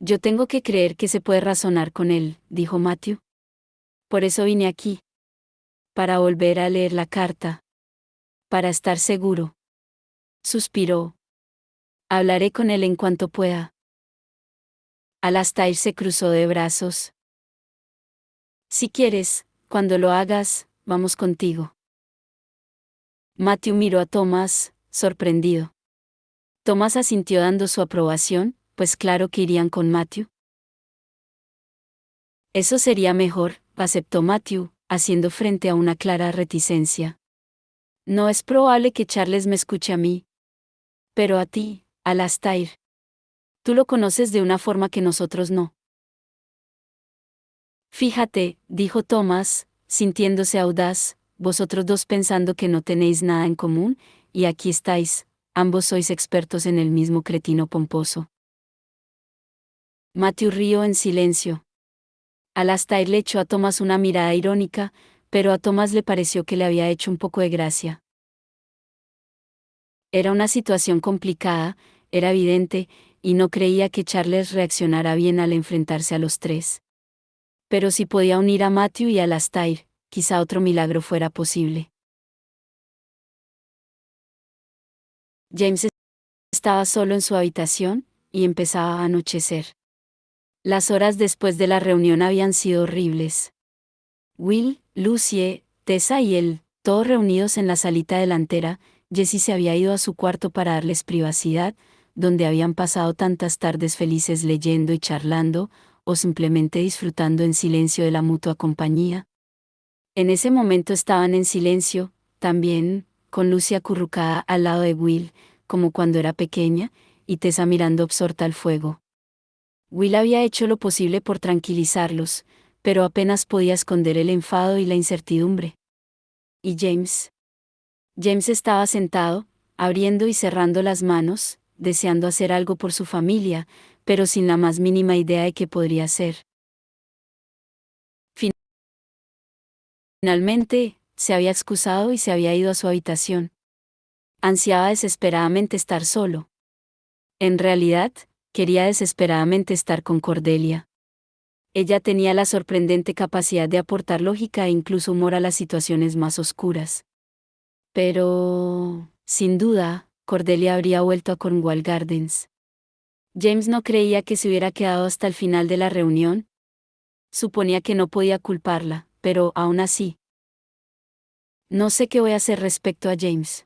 Yo tengo que creer que se puede razonar con él, dijo Matthew. Por eso vine aquí. Para volver a leer la carta. Para estar seguro. Suspiró. Hablaré con él en cuanto pueda. Alastair se cruzó de brazos. Si quieres, cuando lo hagas, vamos contigo. Matthew miró a Thomas, sorprendido. Thomas asintió dando su aprobación, pues claro que irían con Matthew. Eso sería mejor, aceptó Matthew, haciendo frente a una clara reticencia. No es probable que Charles me escuche a mí. Pero a ti, Alastair. Tú lo conoces de una forma que nosotros no. Fíjate, dijo Thomas, sintiéndose audaz, vosotros dos pensando que no tenéis nada en común, y aquí estáis, ambos sois expertos en el mismo cretino pomposo. Matthew rió en silencio. Alastair le echó a Thomas una mirada irónica, pero a Thomas le pareció que le había hecho un poco de gracia. Era una situación complicada, era evidente, y no creía que Charles reaccionara bien al enfrentarse a los tres. Pero si podía unir a Matthew y a Alastair, quizá otro milagro fuera posible. James estaba solo en su habitación, y empezaba a anochecer. Las horas después de la reunión habían sido horribles. Will, Lucie, Tessa y él, todos reunidos en la salita delantera. Jessie se había ido a su cuarto para darles privacidad, donde habían pasado tantas tardes felices leyendo y charlando, o simplemente disfrutando en silencio de la mutua compañía. En ese momento estaban en silencio, también, con Lucy acurrucada al lado de Will, como cuando era pequeña, y Tessa mirando absorta al fuego. Will había hecho lo posible por tranquilizarlos, pero apenas podía esconder el enfado y la incertidumbre. ¿Y James? James estaba sentado, abriendo y cerrando las manos, deseando hacer algo por su familia, pero sin la más mínima idea de qué podría hacer. Finalmente, se había excusado y se había ido a su habitación. Ansiaba desesperadamente estar solo. En realidad, quería desesperadamente estar con Cordelia. Ella tenía la sorprendente capacidad de aportar lógica e incluso humor a las situaciones más oscuras. Pero, sin duda, Cordelia habría vuelto a Cornwall Gardens. James no creía que se hubiera quedado hasta el final de la reunión. Suponía que no podía culparla, pero aún así. No sé qué voy a hacer respecto a James.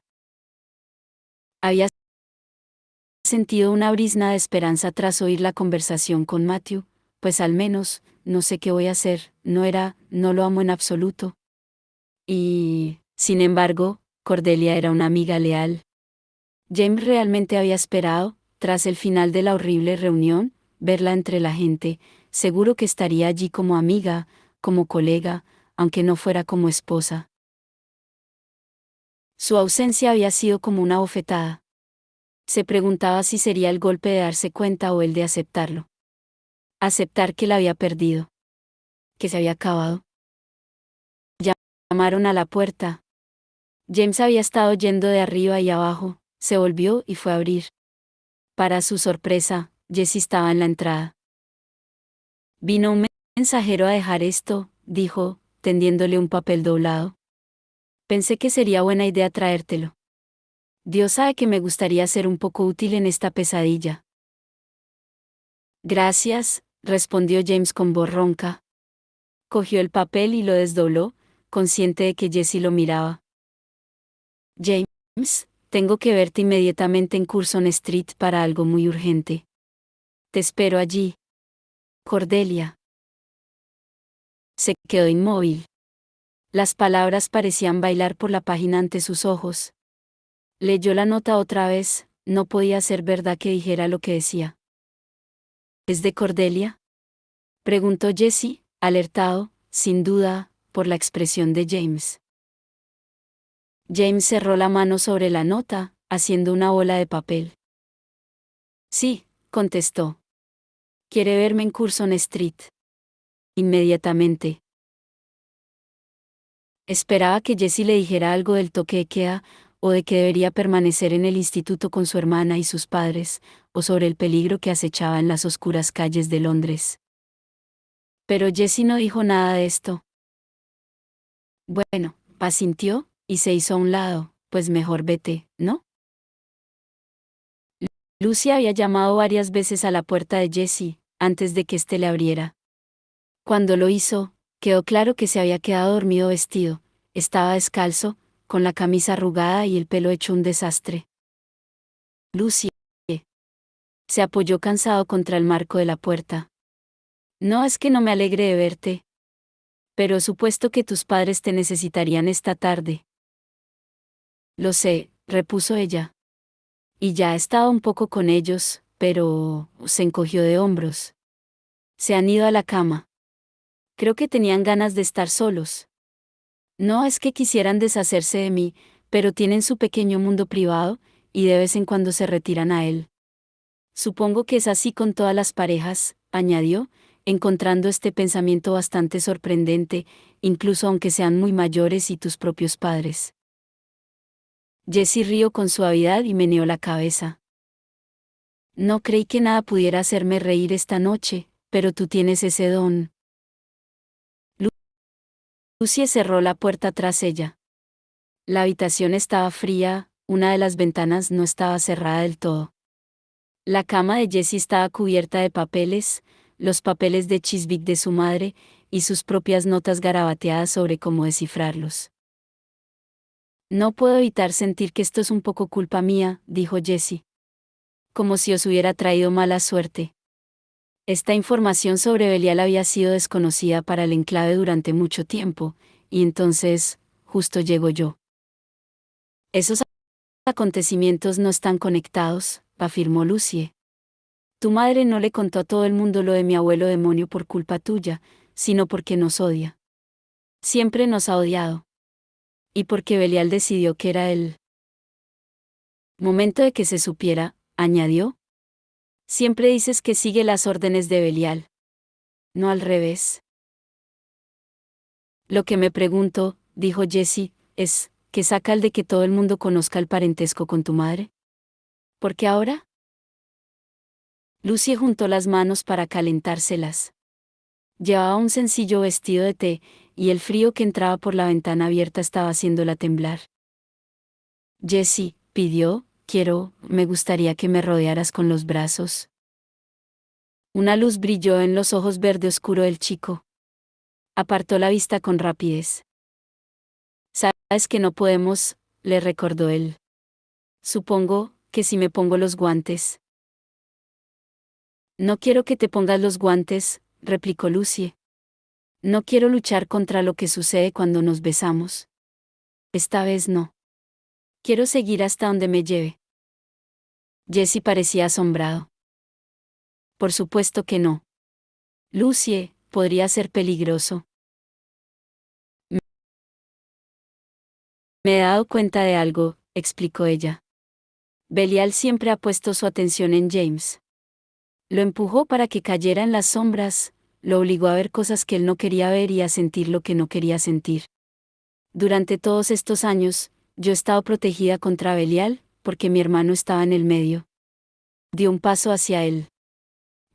Había sentido una brizna de esperanza tras oír la conversación con Matthew, pues al menos, no sé qué voy a hacer, no lo amo en absoluto. Y, sin embargo, Cordelia era una amiga leal. James realmente había esperado, tras el final de la horrible reunión, verla entre la gente, seguro que estaría allí como amiga, como colega, aunque no fuera como esposa. Su ausencia había sido como una bofetada. Se preguntaba si sería el golpe de darse cuenta o el de aceptarlo. Aceptar que la había perdido. Que se había acabado. Llamaron a la puerta. James había estado yendo de arriba y abajo, se volvió y fue a abrir. Para su sorpresa, Jessie estaba en la entrada. Vino un mensajero a dejar esto, dijo, tendiéndole un papel doblado. Pensé que sería buena idea traértelo. Dios sabe que me gustaría ser un poco útil en esta pesadilla. Gracias, respondió James con voz ronca. Cogió el papel y lo desdobló, consciente de que Jessie lo miraba. James, tengo que verte inmediatamente en Curzon Street para algo muy urgente. Te espero allí. Cordelia. Se quedó inmóvil. Las palabras parecían bailar por la página ante sus ojos. Leyó la nota otra vez, no podía ser verdad que dijera lo que decía. ¿Es de Cordelia? Preguntó Jessie, alertado, sin duda, por la expresión de James. James cerró la mano sobre la nota, haciendo una bola de papel. Sí, contestó. Quiere verme en Curzon Street. Inmediatamente. Esperaba que Jessie le dijera algo del toque de queda, o de que debería permanecer en el instituto con su hermana y sus padres, o sobre el peligro que acechaba en las oscuras calles de Londres. Pero Jessie no dijo nada de esto. Bueno, asintió, y se hizo a un lado, pues mejor vete, ¿no? Lucy había llamado varias veces a la puerta de Jessie, antes de que éste le abriera. Cuando lo hizo, quedó claro que se había quedado dormido vestido, estaba descalzo, con la camisa arrugada y el pelo hecho un desastre. Lucy se apoyó cansado contra el marco de la puerta. No es que no me alegre de verte. Pero supuesto que tus padres te necesitarían esta tarde. Lo sé, repuso ella. Y ya he estado un poco con ellos, pero se encogió de hombros. Se han ido a la cama. Creo que tenían ganas de estar solos. No es que quisieran deshacerse de mí, pero tienen su pequeño mundo privado, y de vez en cuando se retiran a él. Supongo que es así con todas las parejas, añadió, encontrando este pensamiento bastante sorprendente, incluso aunque sean muy mayores y tus propios padres. Jessie rió con suavidad y meneó la cabeza. No creí que nada pudiera hacerme reír esta noche, pero tú tienes ese don. Lucy cerró la puerta tras ella. La habitación estaba fría, una de las ventanas no estaba cerrada del todo. La cama de Jessie estaba cubierta de papeles, los papeles de Chiswick de su madre, y sus propias notas garabateadas sobre cómo descifrarlos. No puedo evitar sentir que esto es un poco culpa mía, dijo Jessie. Como si os hubiera traído mala suerte. Esta información sobre Belial había sido desconocida para el enclave durante mucho tiempo, y entonces, justo llego yo. Esos acontecimientos no están conectados, afirmó Lucy. Tu madre no le contó a todo el mundo lo de mi abuelo demonio por culpa tuya, sino porque nos odia. Siempre nos ha odiado. Y porque Belial decidió que era el momento de que se supiera, añadió. Siempre dices que sigue las órdenes de Belial. No al revés. Lo que me pregunto, dijo Jessie, es, ¿qué saca el de que todo el mundo conozca el parentesco con tu madre? ¿Por qué ahora? Lucy juntó las manos para calentárselas. Llevaba un sencillo vestido de té, y el frío que entraba por la ventana abierta estaba haciéndola temblar. Jessie, pidió, me gustaría que me rodearas con los brazos. Una luz brilló en los ojos verde oscuro del chico. Apartó la vista con rapidez. Sabes que no podemos, le recordó él. Supongo que si me pongo los guantes. No quiero que te pongas los guantes, replicó Lucy. No quiero luchar contra lo que sucede cuando nos besamos. Esta vez no. Quiero seguir hasta donde me lleve. Jessie parecía asombrado. Por supuesto que no. Lucy, podría ser peligroso. Me he dado cuenta de algo, explicó ella. Belial siempre ha puesto su atención en James. Lo empujó para que cayera en las sombras, lo obligó a ver cosas que él no quería ver y a sentir lo que no quería sentir. Durante todos estos años, yo he estado protegida contra Belial, porque mi hermano estaba en el medio. Dio un paso hacia él.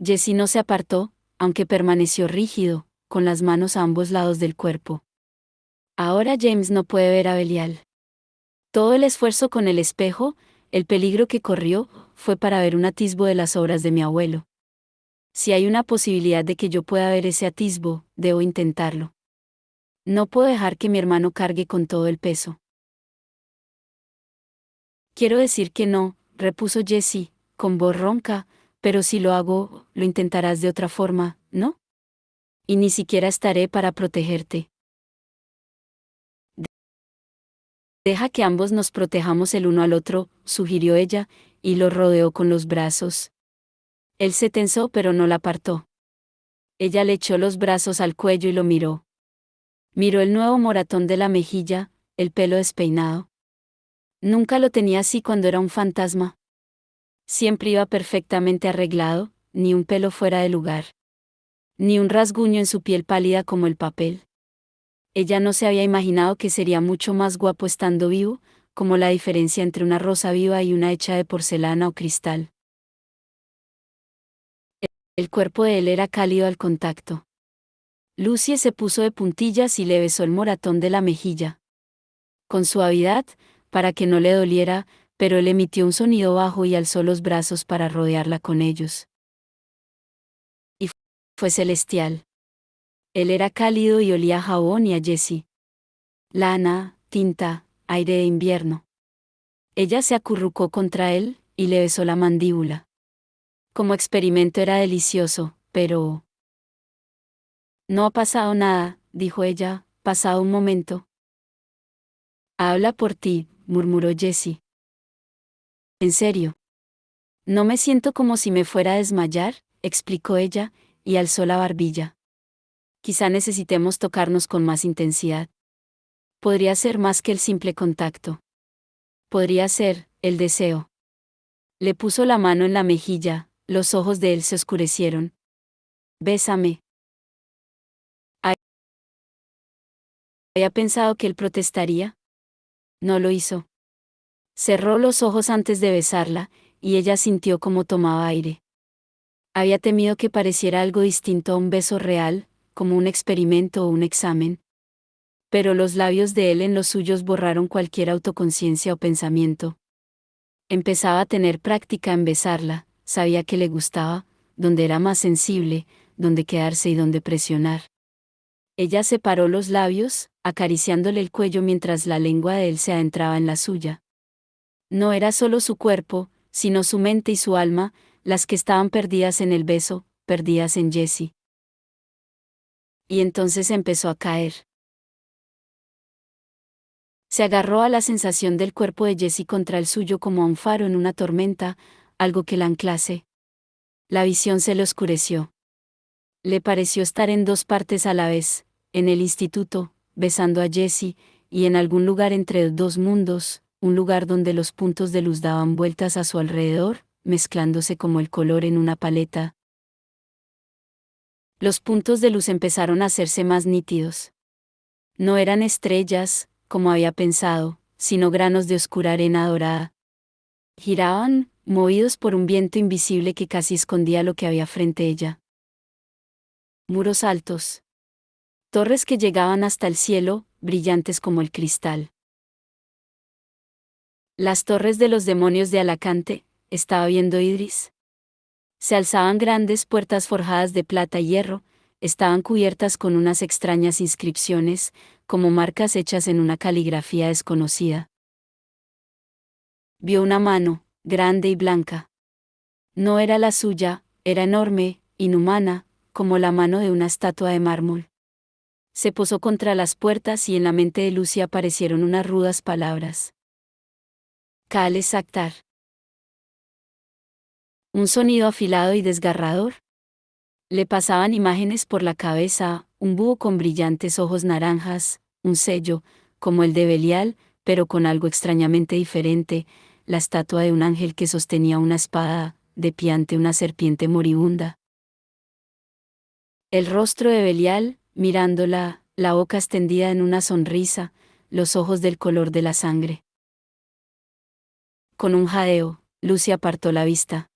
Jessie no se apartó, aunque permaneció rígido, con las manos a ambos lados del cuerpo. Ahora James no puede ver a Belial. Todo el esfuerzo con el espejo, el peligro que corrió, fue para ver un atisbo de las obras de mi abuelo. Si hay una posibilidad de que yo pueda ver ese atisbo, debo intentarlo. No puedo dejar que mi hermano cargue con todo el peso. Quiero decir que no, repuso Jessie, con voz ronca, pero si lo hago, lo intentarás de otra forma, ¿no? Y ni siquiera estaré para protegerte. Deja que ambos nos protejamos el uno al otro, sugirió ella, y lo rodeó con los brazos. Él se tensó pero no la apartó. Ella le echó los brazos al cuello y lo miró. Miró el nuevo moratón de la mejilla, el pelo despeinado. Nunca lo tenía así cuando era un fantasma. Siempre iba perfectamente arreglado, ni un pelo fuera de lugar. Ni un rasguño en su piel pálida como el papel. Ella no se había imaginado que sería mucho más guapo estando vivo, como la diferencia entre una rosa viva y una hecha de porcelana o cristal. El cuerpo de él era cálido al contacto. Lucie se puso de puntillas y le besó el moratón de la mejilla. Con suavidad, para que no le doliera, pero él emitió un sonido bajo y alzó los brazos para rodearla con ellos. Y fue celestial. Él era cálido y olía a jabón y a Jessie. Lana, tinta, aire de invierno. Ella se acurrucó contra él y le besó la mandíbula. Como experimento era delicioso, pero... No ha pasado nada, dijo ella, pasado un momento. Habla por ti, murmuró Jessie. En serio. No me siento como si me fuera a desmayar, explicó ella, y alzó la barbilla. Quizá necesitemos tocarnos con más intensidad. Podría ser más que el simple contacto. Podría ser, el deseo. Le puso la mano en la mejilla, los ojos de él se oscurecieron. Bésame. ¿Había pensado que él protestaría? No lo hizo. Cerró los ojos antes de besarla, y ella sintió cómo tomaba aire. Había temido que pareciera algo distinto a un beso real, como un experimento o un examen. Pero los labios de él en los suyos borraron cualquier autoconciencia o pensamiento. Empezaba a tener práctica en besarla, sabía que le gustaba, donde era más sensible, donde quedarse y donde presionar. Ella separó los labios, acariciándole el cuello mientras la lengua de él se adentraba en la suya. No era solo su cuerpo, sino su mente y su alma, las que estaban perdidas en el beso, perdidas en Jessie. Y entonces empezó a caer. Se agarró a la sensación del cuerpo de Jessie contra el suyo como a un faro en una tormenta, algo que la anclase. La visión se le oscureció. Le pareció estar en dos partes a la vez, en el instituto, besando a Jessie, y en algún lugar entre dos mundos, un lugar donde los puntos de luz daban vueltas a su alrededor, mezclándose como el color en una paleta. Los puntos de luz empezaron a hacerse más nítidos. No eran estrellas, como había pensado, sino granos de oscura arena dorada. Giraban, movidos por un viento invisible que casi escondía lo que había frente a ella. Muros altos. Torres que llegaban hasta el cielo, brillantes como el cristal. Las torres de los demonios de Alacante, estaba viendo Idris. Se alzaban grandes puertas forjadas de plata y hierro, estaban cubiertas con unas extrañas inscripciones, como marcas hechas en una caligrafía desconocida. Vio una mano, grande y blanca. No era la suya, era enorme, inhumana, como la mano de una estatua de mármol. Se posó contra las puertas y en la mente de Lucy aparecieron unas rudas palabras. Kale Saktar. Un sonido afilado y desgarrador. Le pasaban imágenes por la cabeza, un búho con brillantes ojos naranjas, un sello, como el de Belial, pero con algo extrañamente diferente, la estatua de un ángel que sostenía una espada, de pie ante una serpiente moribunda. El rostro de Belial, mirándola, la boca extendida en una sonrisa, los ojos del color de la sangre. Con un jadeo, Lucy apartó la vista.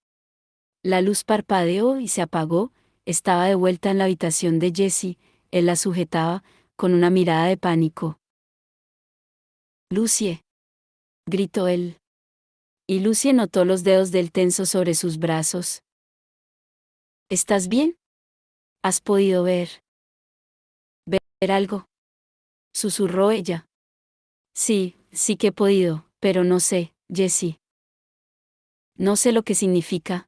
La luz parpadeó y se apagó, estaba de vuelta en la habitación de Jessie, él la sujetaba, con una mirada de pánico. «Lucie», gritó él. Y Lucie notó los dedos del tenso sobre sus brazos. «¿Estás bien? ¿Has podido ver algo?», susurró ella. «Sí, sí que he podido, pero no sé, Jessie. No sé lo que significa».